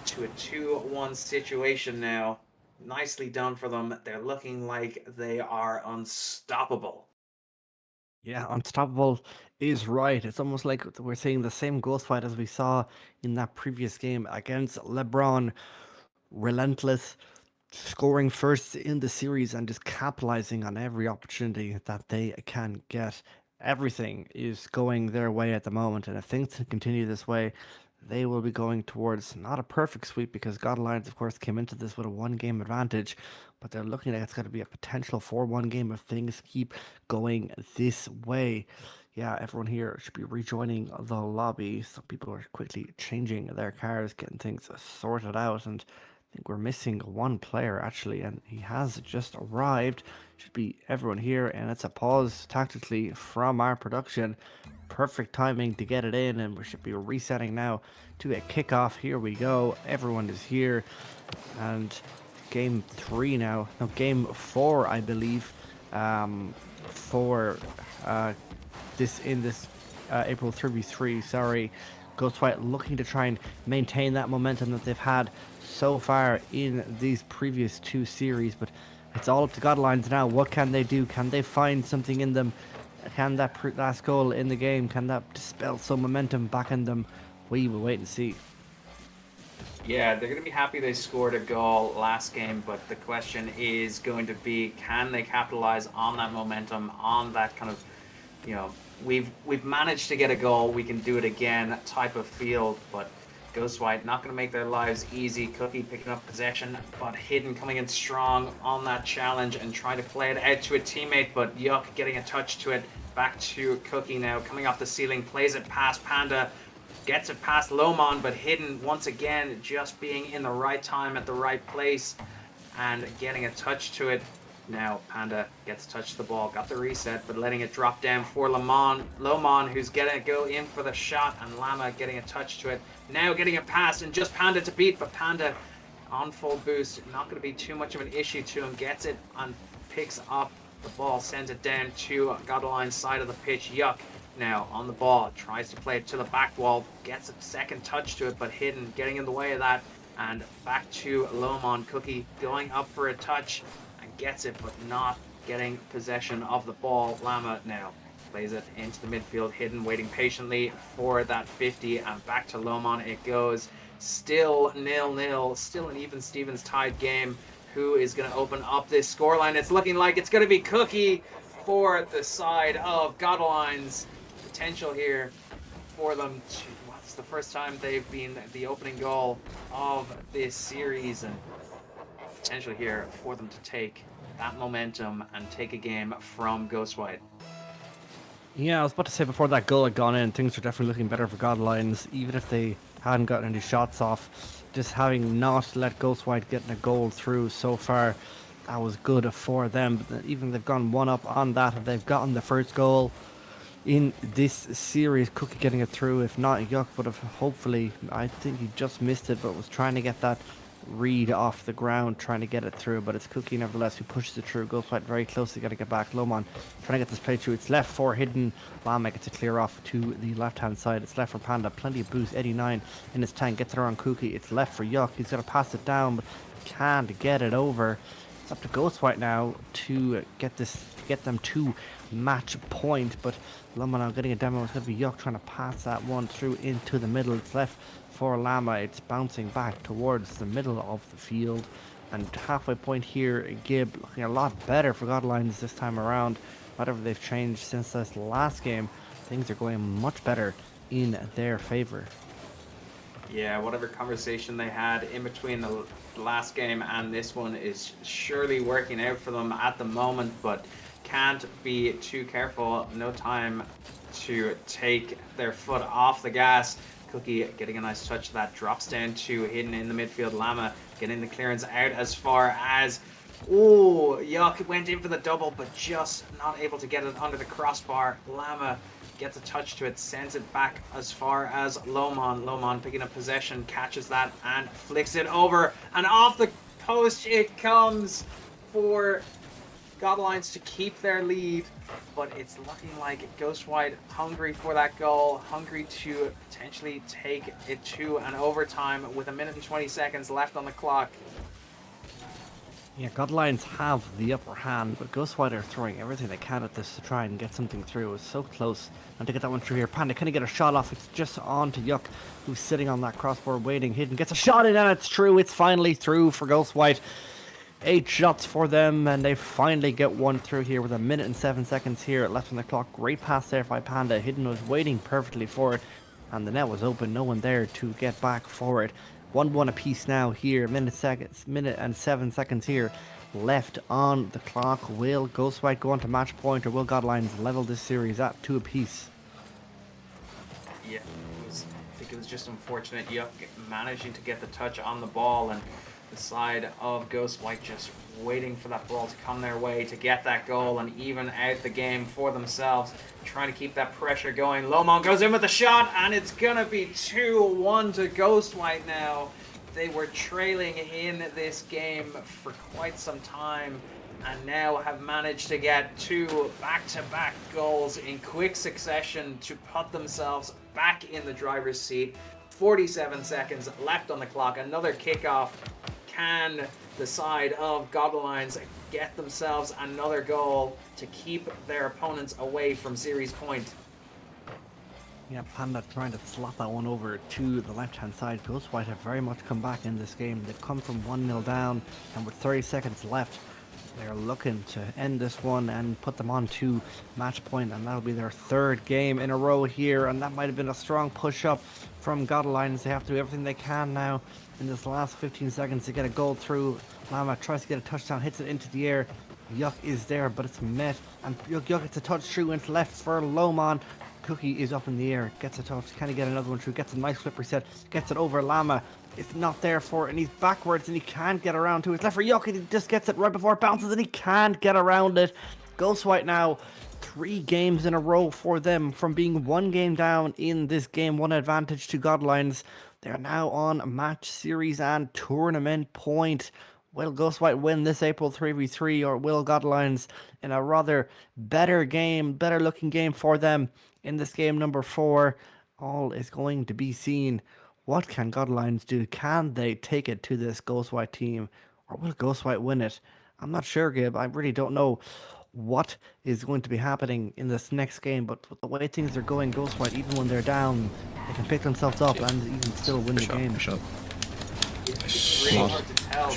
to a 2-1 situation now. Nicely done for them. They're looking like they are unstoppable. Yeah, unstoppable is right. It's almost like we're seeing the same ghost fight as we saw in that previous game against LeBron. Relentless, scoring first in the series and just capitalizing on every opportunity that they can get. Everything is going their way at the moment, and if things continue this way, they will be going towards not a perfect sweep because God Lions, of course, came into this with a 1 game advantage, but they're looking like it's going to be a potential 4-1 game if things keep going this way. Yeah, everyone here should be rejoining the lobby. Some people are quickly changing their cars, getting things sorted out, and I think we're missing one player actually, and he has just arrived. Should be everyone here, and it's a pause tactically from our production. Perfect timing to get it in, and we should be resetting now to a kickoff. Here we go. Everyone is here, and game 3 now. No, game 4, I believe. For this April 3v3. Sorry, Ghostwhite looking to try and maintain that momentum that they've had so far in these previous 2 series, but it's all up to Godlines now. What can they do? Can they find something in them? Can that last goal in the game, can that dispel some momentum back in them? We will wait and see. Yeah, they're going to be happy they scored a goal last game, but the question is going to be, can they capitalize on that momentum, on that kind of, we've managed to get a goal, we can do it again type of field, but Ghostwhite not going to make their lives easy. Cookie picking up possession, but Hidden coming in strong on that challenge and trying to play it out to a teammate, but Yuck getting a touch to it. Back to Cookie now, coming off the ceiling, plays it past Panda, gets it past Lomon, but Hidden once again just being in the right time at the right place and getting a touch to it. Now Panda gets touched the ball, got the reset, but letting it drop down for Lomon, who's getting to go in for the shot, and Llama getting a touch to it. Now getting a pass, and just Panda to beat, but Panda on full boost, not going to be too much of an issue to him. Gets it and picks up the ball, sends it down to Godline's side of the pitch. Yuck now on the ball, tries to play it to the back wall, gets a second touch to it, but Hidden getting in the way of that, and back to Lomon. Cookie going up for a touch, gets it, but not getting possession of the ball. Llama now plays it into the midfield. Hidden waiting patiently for that 50, and back to Lomon it goes. Still 0-0, still an even Stevens tied game. Who is going to open up this scoreline? It's looking like it's going to be Cookie for the side of Godlines. Potential here for them to, it's the first time they've been the opening goal of this series, and potential here for them to take that momentum and take a game from Ghostwhite. Yeah, I was about to say before that goal had gone in, things are definitely looking better for Godlines, even if they hadn't gotten any shots off. Just having not let Ghostwhite get a goal through so far, that was good for them. But even they've gone 1 up on that, and they've gotten the first goal. in this series. Cookie getting it through. If not, Yuck would have hopefully, I think he just missed it, but was trying to get that read off the ground, trying to get it through. But it's Cookie nevertheless who pushes it through. Goes fight very closely, got to get back. Lomon trying to get this play through. It's left for Hidden. Lama gets it clear off to the left hand side. It's left for Panda. Plenty of boost. 89 in his tank. Gets it around Cookie. It's left for Yuck. He's got to pass it down, but can't get it over. It's up to Ghostwhite now to get them to match point, but Lama now getting a demo. It's going to be Yuck trying to pass that one through into the middle. It's left for Lama. It's bouncing back towards the middle of the field, and halfway point here, Gib looking a lot better for Godlines this time around. Whatever they've changed since this last game, things are going much better in their favor. Yeah, whatever conversation they had in between the last game and this one is surely working out for them at the moment, but can't be too careful. No time to take their foot off the gas. Cookie getting a nice touch. That drops down to Hidden in the midfield. Lama getting the clearance out as far as... Oh, Yuck went in for the double, but just not able to get it under the crossbar. Lama gets a touch to it, sends it back as far as Lomon. Lomon picking up possession, catches that and flicks it over. And off the post it comes for Godlines to keep their lead. But it's looking like Ghostwhite hungry for that goal, hungry to potentially take it to an overtime with 1:20 seconds left on the clock. Yeah, Godlines have the upper hand, but Ghostwhite are throwing everything they can at this to try and get something through. It's so close. And to get that one through here, Panda can get a shot off. It's just on to Yuck, who's sitting on that crossbar waiting. Hidden gets a shot in, and it's true. It's finally through for Ghostwhite. 8 shots for them, and they finally get one through here with 1:07 seconds here left on the clock. Great pass there by Panda. Hidden was waiting perfectly for it, and the net was open. No one there to get back for it. 1-1 apiece now here. Minute and 7 seconds here left on the clock. Will Ghostwhite go on to match point, or will Godlines level this series at 2 apiece? Yeah, I think it was just unfortunate Yuck managing to get the touch on the ball, and the side of Ghostwhite just waiting for that ball to come their way to get that goal and even out the game for themselves, trying to keep that pressure going. Lomon goes in with the shot, and it's gonna be 2-1 to Ghostwhite now. They were trailing in this game for quite some time and now have managed to get 2 back-to-back goals in quick succession to put themselves back in the driver's seat. 47 seconds left on the clock. Another kickoff. Can the side of Godlines get themselves another goal to keep their opponents away from series point? Yeah, Panda trying to slap that one over to the left-hand side. Ghostwhite have very much come back in this game. They've come from 1-0 down, and with 30 seconds left, they're looking to end this one and put them on to match point, and that'll be their 3rd game in a row here, and that might have been a strong push-up from Godlines. They have to do everything they can now in this last 15 seconds to get a goal through. Lama tries to get a touchdown, hits it into the air. Yuck is there, but it's met, and Yuck gets a touch through into left for Lomon. Cookie is up in the air, gets a touch, can he get another one through, gets a nice flip reset, gets it over Lama. It's not there for it, and he's backwards, and he can't get around to it. It's left for Yuck, and he just gets it right before it bounces, and he can't get around it. Ghostwhite now, 3 games in a row for them, from being 1 game down in this game, 1 advantage to Godlines. They're now on match series and tournament point. Will Ghostwhite win this April 3v3, or will Godlines in a rather better game, better looking game for them in this game number 4? All is going to be seen. What can Godlines do? Can they take it to this Ghostwhite team, or will Ghostwhite win it? I'm not sure, Gib. I really don't know what is going to be happening in this next game, but with the way things are going, Ghostwhite, even when they're down, they can pick themselves up and even still win the game. It's really hard to tell.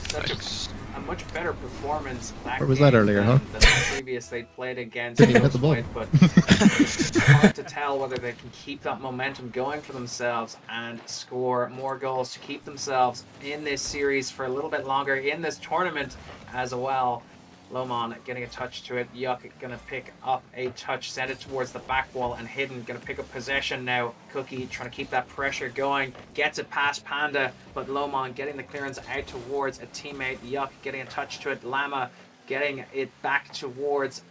Such a much better performance that Where was that earlier, than the previous they played against Ghostwhite, but it's hard to tell whether they can keep that momentum going for themselves and score more goals to keep themselves in this series for a little bit longer in this tournament as well. Lomon getting a touch to it. Yuck gonna pick up a touch, send it towards the back wall, and Hidden gonna pick up possession now. Cookie trying to keep that pressure going, gets it past Panda, but Lomon getting the clearance out towards a teammate. Yuck getting a touch to it. Lama getting it back towards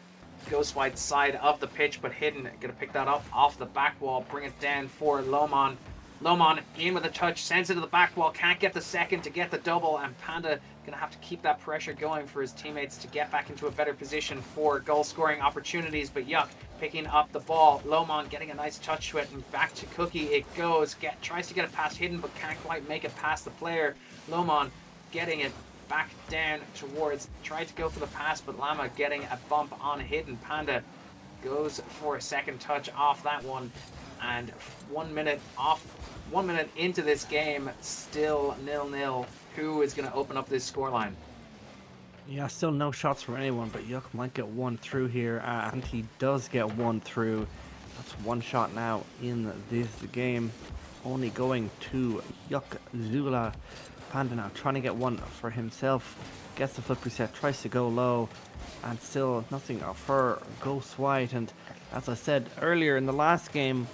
Ghost White side of the pitch, but Hidden gonna pick that up off the back wall, bring it down for Lomon. Lomon in with a touch, sends it to the back wall, can't get the second to get the double, and Panda gonna have to keep that pressure going for his teammates to get back into a better position for goal scoring opportunities. But Yuck picking up the ball, Lomon getting a nice touch to it, and back to Cookie it goes. Tries to get it past Hidden, but can't quite make it past the player. Lomon getting it back down towards, tried to go for the pass, but Llama getting a bump on Hidden. Panda goes for a second touch off that one, and 1 minute into this game, still 0-0. Who is going to open up this scoreline? Yeah, still no shots from anyone, but Yuck might get one through here, and he does get one through. That's one shot now in this game, only going to Yuck Zula. Panda now trying to get one for himself, gets the flip reset, tries to go low, and still nothing for Ghost White. And as I said earlier in the last game,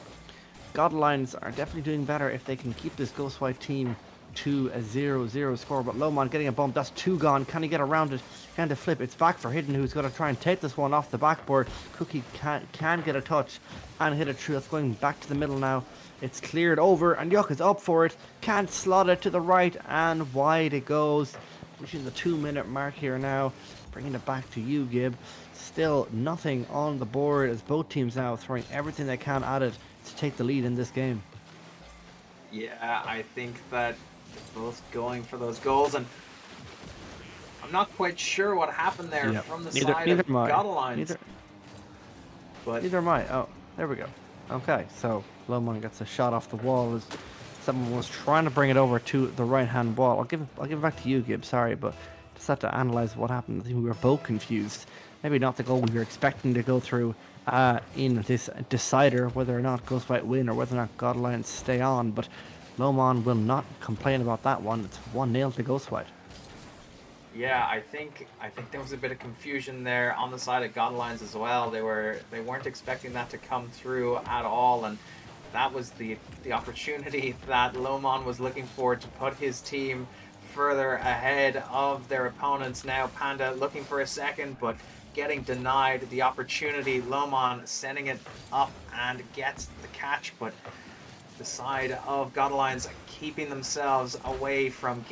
Godlines are definitely doing better if they can keep this Ghost White team to a 0-0 score. But Lomon getting a bump, that's two gone. Can he get around it? Can to flip? It's back for Hidden, who's going to try and take this one off the backboard. Cookie can get a touch and hit it through. It's going back to the middle now. It's cleared over, and Yuck is up for it. Can't slot it to the right, and wide it goes. Reaching the 2-minute mark here now. Bringing it back to you, Gib. Still nothing on the board as both teams now throwing everything they can at it to take the lead in this game. Yeah, I think that they're both going for those goals, and I'm not quite sure what happened there from the side of Godlines. Neither am I. Oh, there we go. Okay, so Lomon gets a shot off the wall as someone was trying to bring it over to the right-hand wall. I'll give it back to you, Gib. Sorry, but just had to analyze what happened. I think we were both confused. Maybe not the goal we were expecting to go through in this decider, whether or not Ghost White win or whether or not Godlines stay on. But Lomon will not complain about that one. It's 1-0 to Ghost White. Yeah, I think there was a bit of confusion there on the side of Godlines as well. They weren't expecting that to come through at all, and that was the opportunity that Lomon was looking for to put his team further ahead of their opponents. Now Panda looking for a second, but getting denied the opportunity. Lomon sending it up and gets the catch, but the side of Godlines keeping themselves away from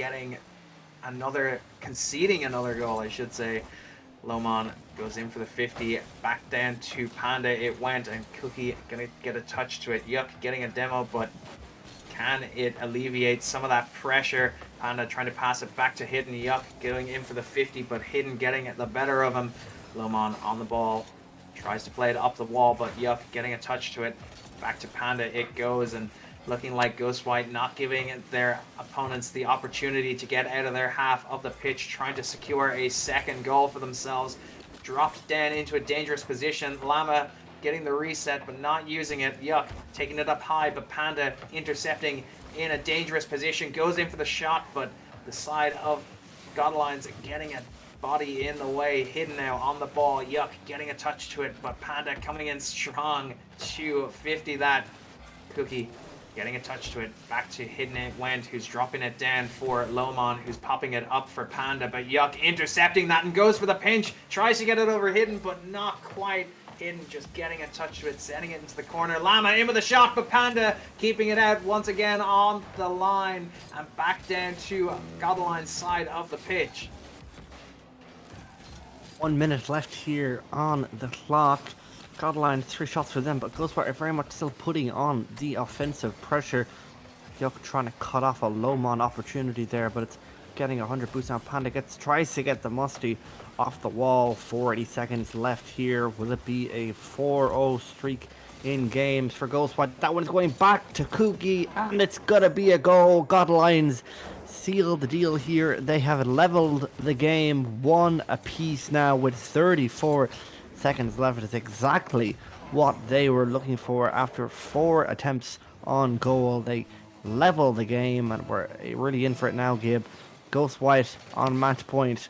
conceding another goal, I should say. Lomon goes in for the 50, back down to Panda it went, and Cookie gonna get a touch to it. Yuck getting a demo, but can it alleviate some of that pressure? Panda trying to pass it back to Hidden. Yuck going in for the 50, but Hidden getting the better of him. Lomon on the ball, tries to play it up the wall, but Yuck getting a touch to it. Back to Panda it goes, and looking like Ghost White not giving their opponents the opportunity to get out of their half of the pitch, trying to secure a second goal for themselves. Dropped down into a dangerous position. Llama getting the reset, but not using it. Yuck taking it up high, but Panda intercepting in a dangerous position. Goes in for the shot, but the side of Godlines getting a body in the way. Hidden now on the ball. Yuck getting a touch to it, but Panda coming in strong to 50 that. Cookie getting a touch to it. Back to Hidden it went, who's dropping it down for Lomon, who's popping it up for Panda, but Yuck intercepting that and goes for the pinch. Tries to get it over Hidden, but not quite. Hidden just getting a touch to it, sending it into the corner. Llama in with a shot, but Panda keeping it out once again on the line, and back down to Godline's side of the pitch. 1 minute left here on the clock. Godline 3 shots for them, but Ghost White are very much still putting on the offensive pressure. Yuck trying to cut off a Lomon opportunity there, but it's getting 100 boosts on. Panda tries to get the musty off the wall. 40 seconds left here. Will it be a 4-0 streak in games for Ghost White? That one's going back to Cookie, and it's gonna be a goal. Godlines seal the deal here. They have leveled the game 1 apiece now with 34 seconds left. Is exactly what they were looking for after 4 attempts on goal. They level the game, and we're really in for it now, Gib. Ghost White on match point.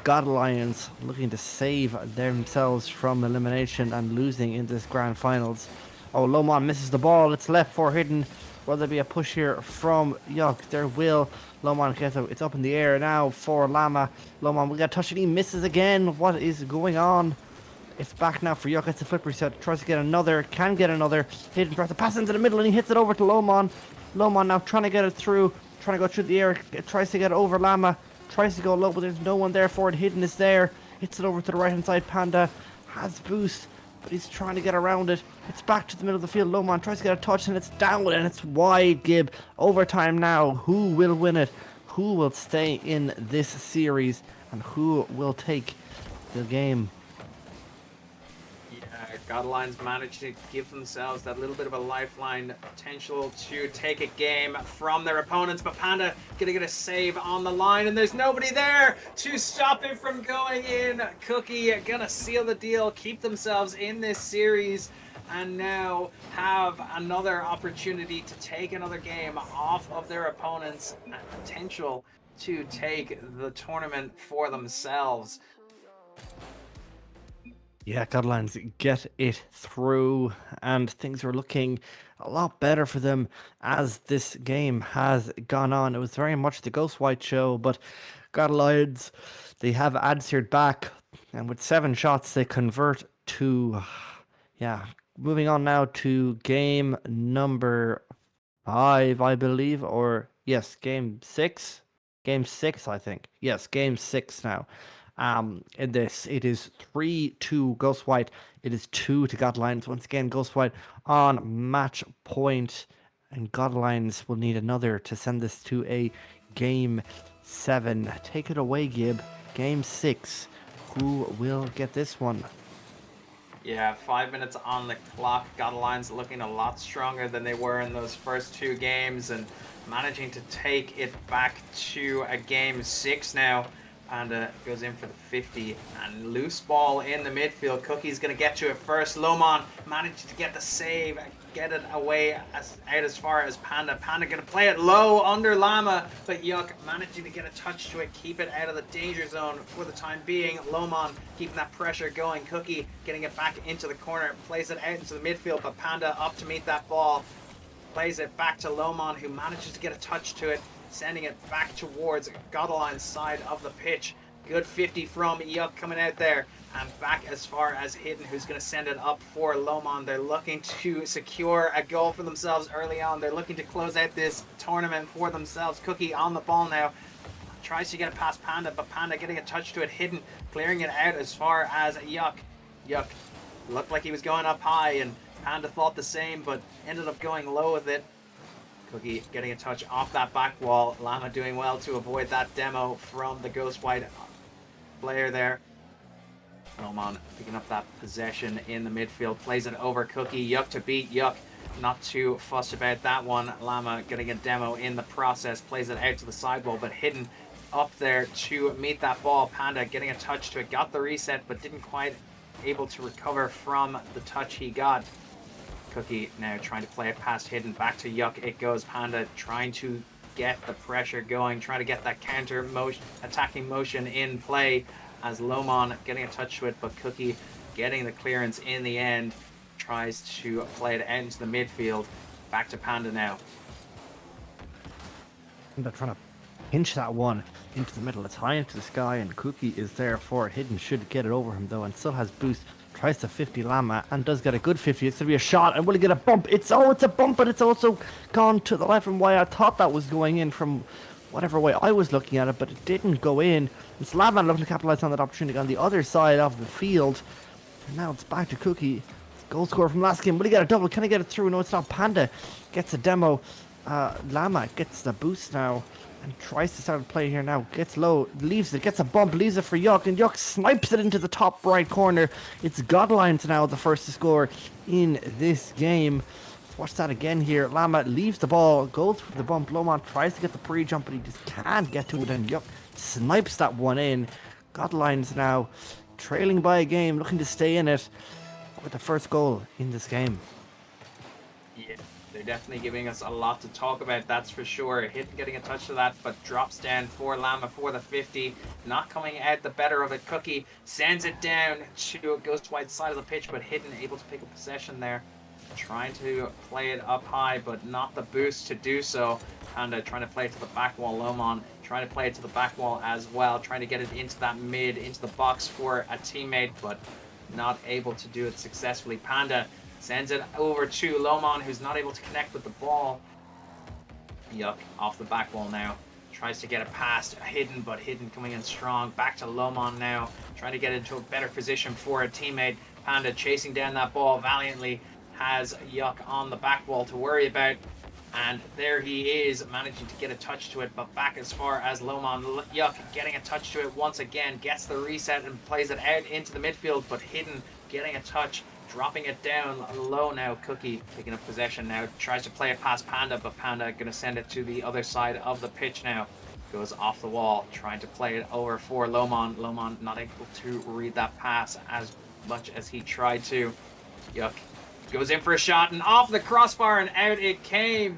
Godlions looking to save themselves from elimination and losing in this grand finals. Oh, Lomon misses the ball. It's left for Hidden. Will there be a push here from Yuck? There will. Lomon gets it. It's up in the air now for Llama. Lomon will get touched, and he misses again. What is going on? It's back now for Yuck. It's a flip reset. Tries to get another. Can get another. Hidden tries to pass into the middle and he hits it over to Lomon. Lomon now trying to get it through. Trying to go through the air. Tries to get it over Llama. Tries to go low, but there's no one there for it. Hidden is there. Hits it over to the right hand side. Panda has boost, but he's trying to get around it. It's back to the middle of the field. Lomon tries to get a touch and it's down and it's wide. Gib. Overtime now. Who will win it? Who will stay in this series? And who will take the game? Godlines managed to give themselves that little bit of a lifeline potential to take a game from their opponents, but Panda gonna get a save on the line, and there's nobody there to stop it from going in. Cookie gonna seal the deal, keep themselves in this series, and now have another opportunity to take another game off of their opponents and potential to take the tournament for themselves. Yeah, Godlines get it through, and things are looking a lot better for them as this game has gone on. It was very much the Ghost White show, but Godlines, they have answered back, and with 7 shots, they convert to, yeah, moving on now to game number 5, I believe, or yes, game 6. Game 6, I think. Yes, game 6 now. In this, it is 3-2 Ghost White. It is 2 to Godlines. Once again, Ghost White on match point, and Godlines will need another to send this to a game 7. Take it away, Gib. Game 6. Who will get this one? Yeah, 5 minutes on the clock. Godlines looking a lot stronger than they were in those first 2 games, and managing to take it back to a game 6 now. Panda goes in for the 50, and loose ball in the midfield. Cookie's going to get to it first. Lomon managed to get the save, get it away out as far as Panda. Panda going to play it low under Llama, but Yuck managing to get a touch to it, keep it out of the danger zone for the time being. Lomon keeping that pressure going. Cookie getting it back into the corner, plays it out into the midfield, but Panda up to meet that ball. Plays it back to Lomon, who manages to get a touch to it, sending it back towards Godline's side of the pitch. Good 50 from Yuck coming out there, and back as far as Hidden, who's going to send it up for Lomon. They're looking to secure a goal for themselves early on. They're looking to close out this tournament for themselves. Cookie on the ball now. Tries to get it past Panda, but Panda getting a touch to it. Hidden, clearing it out as far as Yuck. Yuck looked like he was going up high, and Panda thought the same, but ended up going low with it. Cookie getting a touch off that back wall. Llama doing well to avoid that demo from the Ghost White player there. Lomon picking up that possession in the midfield. Plays it over Cookie. Yuck to beat. Yuck not too fussed about that one. Llama getting a demo in the process. Plays it out to the sidewall, but Hidden up there to meet that ball. Panda getting a touch to it. Got the reset, but didn't quite able to recover from the touch he got. Cookie now trying to play it past Hidden. Back to Yuck it goes. Panda trying to get the pressure going, trying to get that counter motion, attacking motion in play as Lomon getting a touch to it, but Cookie getting the clearance in the end. Tries to play it out into the midfield. Back to Panda now. They're trying to pinch that one into the middle. It's high into the sky, and Cookie is there for it. Hidden should get it over him though, and still has boost. Tries to 50 Llama and does get a good 50. It's going to be a shot, and will he get a bump? It's a bump, but it's also gone to the left from why I thought that was going in from whatever way I was looking at it, but it didn't go in. It's Llama looking to capitalize on that opportunity on the other side of the field. And now it's back to Cookie. Goal scorer from last game. Will he get a double? Can he get it through? No, it's not. Panda gets a demo. Llama gets the boost now and tries to start a play here now. Gets low, leaves it, gets a bump, leaves it for Yuck, and Yuck snipes it into the top right corner. It's Godlines now the first to score in this game. Let's watch that again here. Llama leaves the ball, goes for the bump. Lomon tries to get the pre-jump, but he just can't get to it, and Yuck snipes that one in. Godlines now trailing by a game, looking to stay in it with the first goal in this game. Yeah, they're definitely giving us a lot to talk about, that's for sure. Hidden getting a touch to that, but drops down for Llama for the 50. Not coming out the better of it. Cookie sends it down to Ghost White's side of the pitch, but Hidden able to pick up possession there. Trying to play it up high, but not the boost to do so. Panda trying to play it to the back wall. Lomon trying to play it to the back wall as well. Trying to get it into that mid, into the box for a teammate, but not able to do it successfully. Panda sends it over to Lomon, who's not able to connect with the ball. Yuck, off the back wall now. Tries to get it past Hidden, but Hidden coming in strong. Back to Lomon now, trying to get into a better position for a teammate. Panda chasing down that ball valiantly. Has Yuck on the back wall to worry about. And there he is, managing to get a touch to it, but back as far as Lomon. Yuck getting a touch to it once again, gets the reset and plays it out into the midfield, but Hidden getting a touch, dropping it down low now. Cookie picking up possession now, tries to play it past Panda, but Panda going to send it to the other side of the pitch now. Goes off the wall, trying to play it over for Lomon. Lomon not able to read that pass as much as he tried to. Yuck goes in for a shot and off the crossbar and out it came.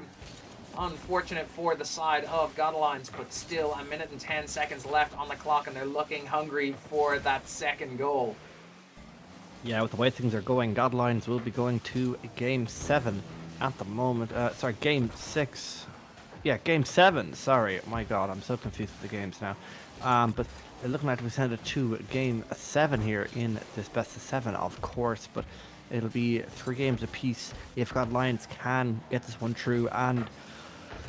Unfortunate for the side of Godlines, but still a minute and 10 seconds left on the clock and they're looking hungry for that second goal. Yeah, with the way things are going, Godlines will be going to Game 7 at the moment. Sorry, Game 6. Yeah, Game 7. Sorry, my God, I'm so confused with the games now. But they're looking like we send it to Game 7 here in this best of 7, of course. But it'll be 3 games apiece if Godlines can get this one through, and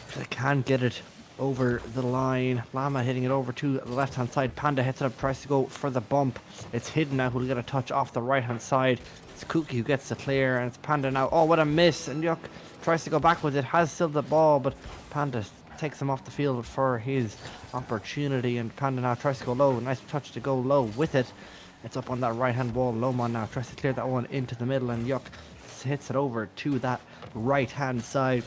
if they can get it over the line. Llama hitting it over to the left hand side. Panda hits it up, tries to go for the bump. It's Hidden now who'll get a touch off the right hand side. It's Cookie who gets the clear, and it's Panda now. Oh, what a miss! And Yuck tries to go back with it, has still the ball, but Panda takes him off the field for his opportunity, and Panda now tries to go low. Nice touch to go low with it. It's up on that right hand wall. Lomon now tries to clear that one into the middle, and Yuck hits it over to that right hand side.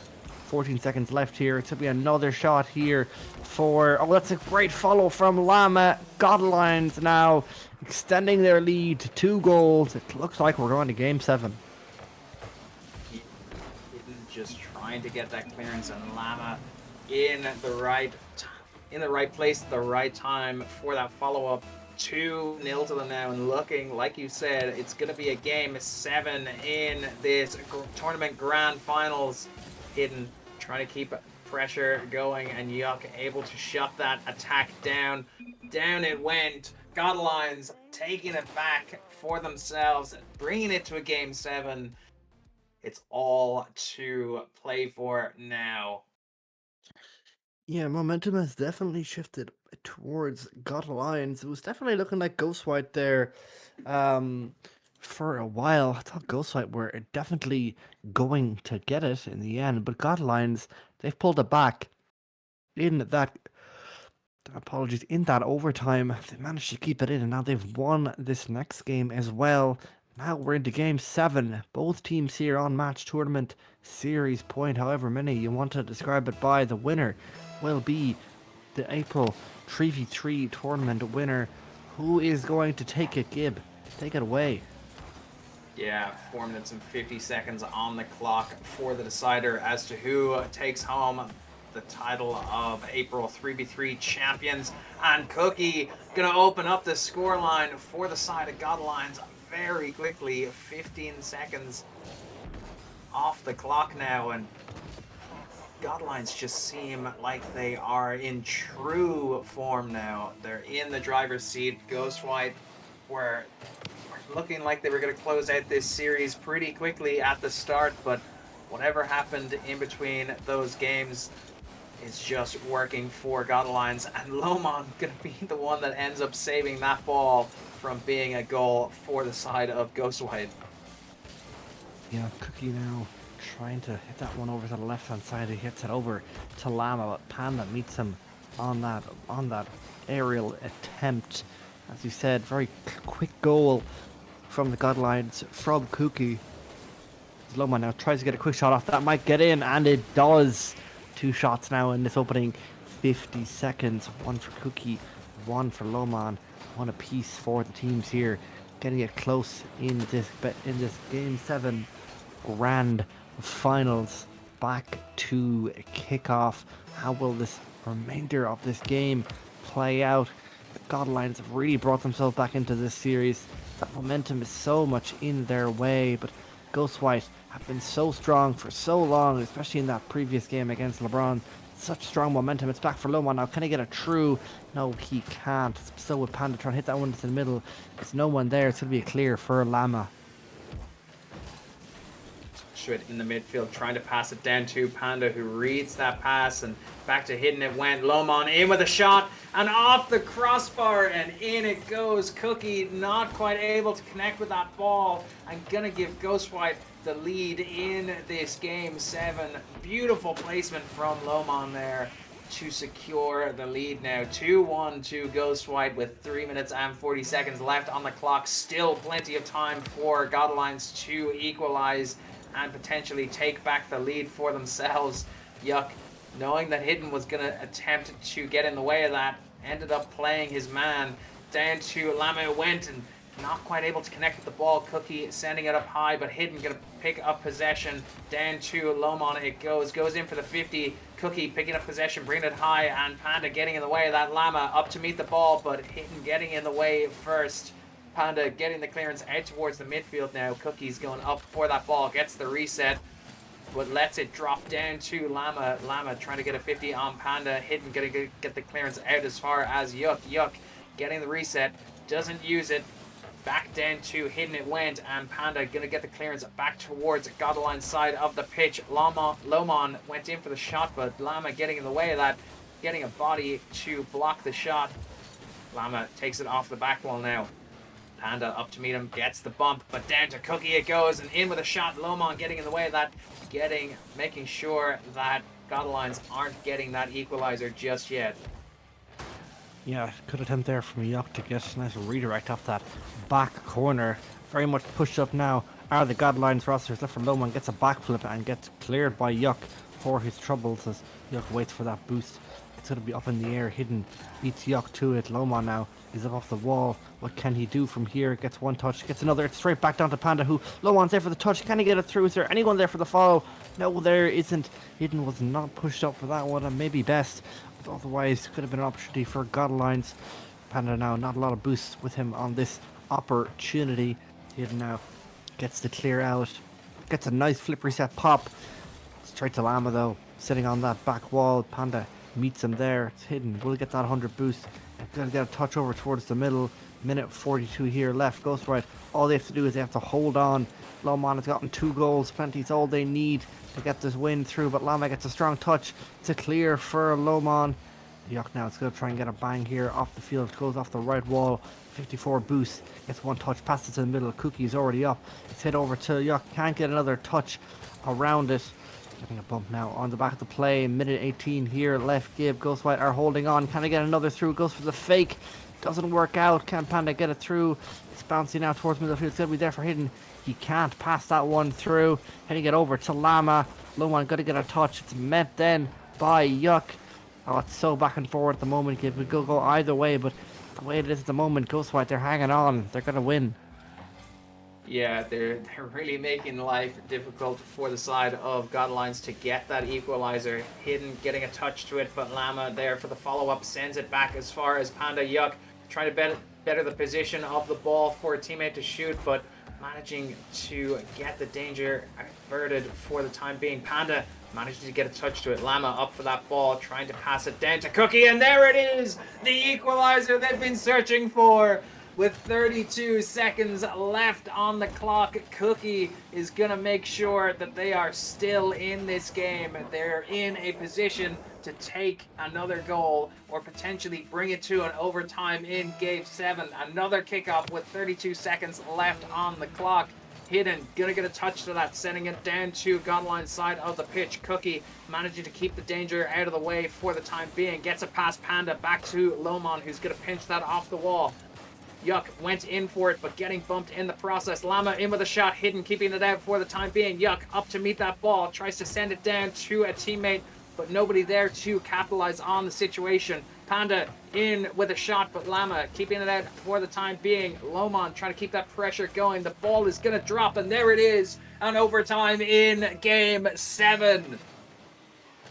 14 seconds left here. It's going to be another shot here for... Oh, that's a great follow from Llama. Godlines now extending their lead to 2 goals. It looks like we're going to Game 7. Just trying to get that clearance, and Llama in the right place at the right time for that follow-up. 2-0 to them now, and looking, like you said, it's going to be a Game 7 in this tournament grand finals. Hidden trying to keep pressure going, and Yuck able to shut that attack down. Down it went. Godlines taking it back for themselves, bringing it to a Game 7. It's all to play for now. Yeah, momentum has definitely shifted towards Godlines. It was definitely looking like Ghostwhite there for a while. I thought Ghostwhite were definitely going to get it in the end, but Godlines, they've pulled it back in that... Apologies, in that overtime. They managed to keep it in, and now they've won this next game as well. Now we're into Game 7. Both teams here on Match Tournament Series Point, however many you want to describe it by. The winner will be the April 3v3 tournament winner. Who is going to take it, Gib? Take it away. Yeah, 4 minutes and 50 seconds on the clock for the decider as to who takes home the title of April 3v3 champions. And Cookie gonna open up the scoreline for the side of Godlines very quickly. 15 seconds off the clock now, and Godlines just seem like they are in true form now. They're in the driver's seat. Ghostwhite were looking like they were going to close out this series pretty quickly at the start, but whatever happened in between those games is just working for Godlines, and Lomon going to be the one that ends up saving that ball from being a goal for the side of Ghostwhite. Yeah, Cookie now trying to hit that one over to the left hand side. He hits it over to Llama, but Panda meets him on that aerial attempt. As you said, very quick goal from the Godlines from Cookie. Loma now tries to get a quick shot off that, might get in, and it does. 2 shots now in this opening 50 seconds. 1 for Cookie, 1 for Lomon, 1 apiece for the teams here, getting it close in this Game 7 grand finals. Back to kickoff. How will this remainder of this game play out? The Godlines have really brought themselves back into this series. That momentum is so much in their way, but Ghostwhite have been so strong for so long, especially in that previous game against LeBron such strong momentum. It's back for Lomon now. Can he get it through? No, he can't. Still with Panda trying to hit that one into the middle. There's no one there. It's going to be a clear for Lama. Schmidt in the midfield trying to pass it down to Panda, who reads that pass, and back to Hidden it went. Lomon in with a shot and off the crossbar, and in it goes. Cookie not quite able to connect with that ball, and gonna give Ghostwhite the lead in this game 7. Beautiful placement from Lomon there to secure the lead now. 2-1 to Ghostwhite with 3 minutes and 40 seconds left on the clock. Still plenty of time for God Alliance to equalize and potentially take back the lead for themselves. Yuck, knowing that Hidden was going to attempt to get in the way of that, ended up playing his man. Down to Lama went, and not quite able to connect with the ball. Cookie sending it up high, but Hidden going to pick up possession. Down to Lomon it goes in for the 50. Cookie picking up possession, bringing it high, and Panda getting in the way of that. Lama up to meet the ball, but Hidden getting in the way first. Panda getting the clearance out towards the midfield now. Cookie's going up for that ball, gets the reset, but lets it drop down to Lama. Lama trying to get a 50 on Panda. Hidden gonna get the clearance out as far as Yuck. Yuck getting the reset, doesn't use it. Back down to Hidden it went, and Panda gonna get the clearance back towards Godaline's side of the pitch. Lomon went in for the shot, but Lama getting in the way of that, getting a body to block the shot. Lama takes it off the back wall now. Panda up to meet him, gets the bump, but down to Cookie it goes, and in with a shot. Lomon getting in the way of that, making sure that God Alliance aren't getting that equalizer just yet. Yeah, good attempt there from Yuck to get a nice redirect off that back corner. Very much pushed up now are the God Alliance rosters. Left for Lomon, gets a backflip and gets cleared by Yuck for his troubles as Yuck waits for that boost. It's going to be up in the air. Hidden beats Yuck to it. Lomon now is up off the wall. What can he do from here? Gets one touch, gets another. It's straight back down to Panda, who Lomon's there for the touch. Can he get it through? Is there anyone there for the follow? No, there isn't. Hidden was not pushed up for that one, and maybe best. But otherwise, could have been an opportunity for God Alliance. Panda now, not a lot of boosts with him on this opportunity. Hidden now gets the clear out. Gets a nice flip reset pop. Straight to Lama though, sitting on that back wall. Panda meets him there. It's Hidden. Will get that 100 boost. Gonna get a touch over towards the middle. Minute 42 here left. Ghostwhite, all they have to do is they have to hold on. Lomon has gotten 2 goals. Plenty is all they need to get this win through, but Lama gets a strong touch to clear for Lomon. Yuck now it's going to try and get a bang here off the field. It goes off the right wall. 54 boost. Gets one touch. Passes it to the middle. Cookie's already up. It's hit over to Yuck. Can't get another touch around it. Getting a bump now on the back of the play. Minute 18 here left. Gib, Ghostwhite are holding on. Can I get another through? Goes for the fake. Doesn't work out. Can Panda get it through? It's bouncing now towards midfield. It's going to be there for Hidden. He can't pass that one through. Heading it over to Lama. Lomon got to get a touch. It's met then by Yuck. Oh, it's so back and forward at the moment. It would go either way, but the way it is at the moment, Ghostwhite, they're hanging on. They're going to win. Yeah, they're really making life difficult for the side of God Alliance to get that equalizer. Hidden getting a touch to it, but Lama there for the follow-up sends it back as far as Panda. Yuck trying to better the position of the ball for a teammate to shoot, but managing to get the danger averted for the time being. Panda managing to get a touch to it. Lama up for that ball, trying to pass it down to Cookie, and there it is! The equalizer they've been searching for! With 32 seconds left on the clock, Cookie is going to make sure that they are still in this game. They're in a position to take another goal or potentially bring it to an overtime in Game 7. Another kickoff with 32 seconds left on the clock. Hidden, gonna get a touch to that, sending it down to Godline's side of the pitch. Cookie managing to keep the danger out of the way for the time being. Gets it past Panda, back to Lomon, who's gonna pinch that off the wall. Yuck went in for it, but getting bumped in the process. Lama in with a shot, Hidden keeping it out for the time being. Yuck up to meet that ball, tries to send it down to a teammate, but nobody there to capitalize on the situation. Panda in with a shot, but Lama keeping it out for the time being. Lomon trying to keep that pressure going. The ball is going to drop, and there it is. An overtime in Game 7.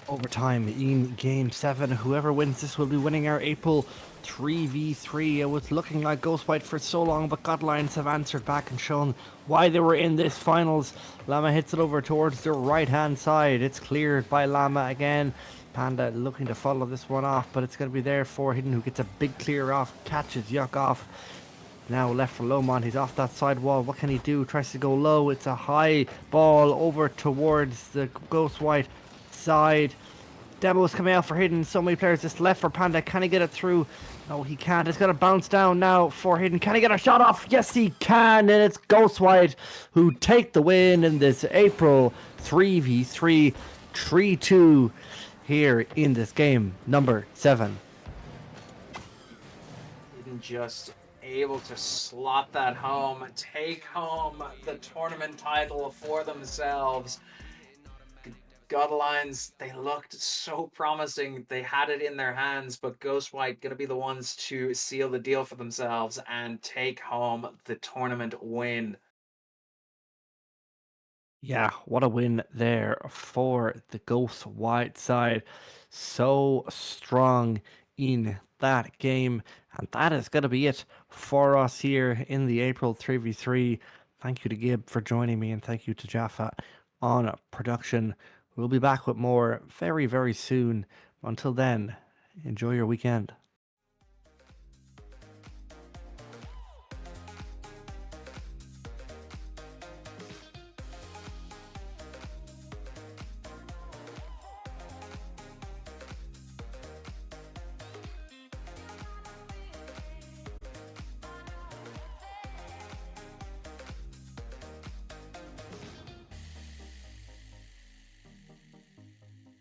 Overtime in Game 7. Whoever wins this will be winning our April 3v3. It was looking like Ghostwhite for so long, but God Alliance have answered back and shown why they were in this finals. Lama hits it over towards the right hand side. It's cleared by Lama again. Panda looking to follow this one off, but it's going to be there for Hidden, who gets a big clear off, catches Yuck off. Now left for Lomond, he's off that side wall. What can he do? Tries to go low. It's a high ball over towards the Ghost White side. Demo's coming out for Hidden. So many players just left for Panda. Can he get it through? No, he can't. It's going to bounce down now for Hidden. Can he get a shot off? Yes, he can. And it's Ghost White who take the win in this April 3v3 3-2 here in this game number 7. Hidden just able to slot that home, take home the tournament title for themselves. Godlines, they looked so promising. They had it in their hands, but Ghost White going to be the ones to seal the deal for themselves and take home the tournament win. Yeah, what a win there for the Ghost White side. So strong in that game. And that is going to be it for us here in the April 3v3. Thank you to Gib for joining me, and thank you to Jaffa on production. We'll be back with more very, very soon. Until then, enjoy your weekend.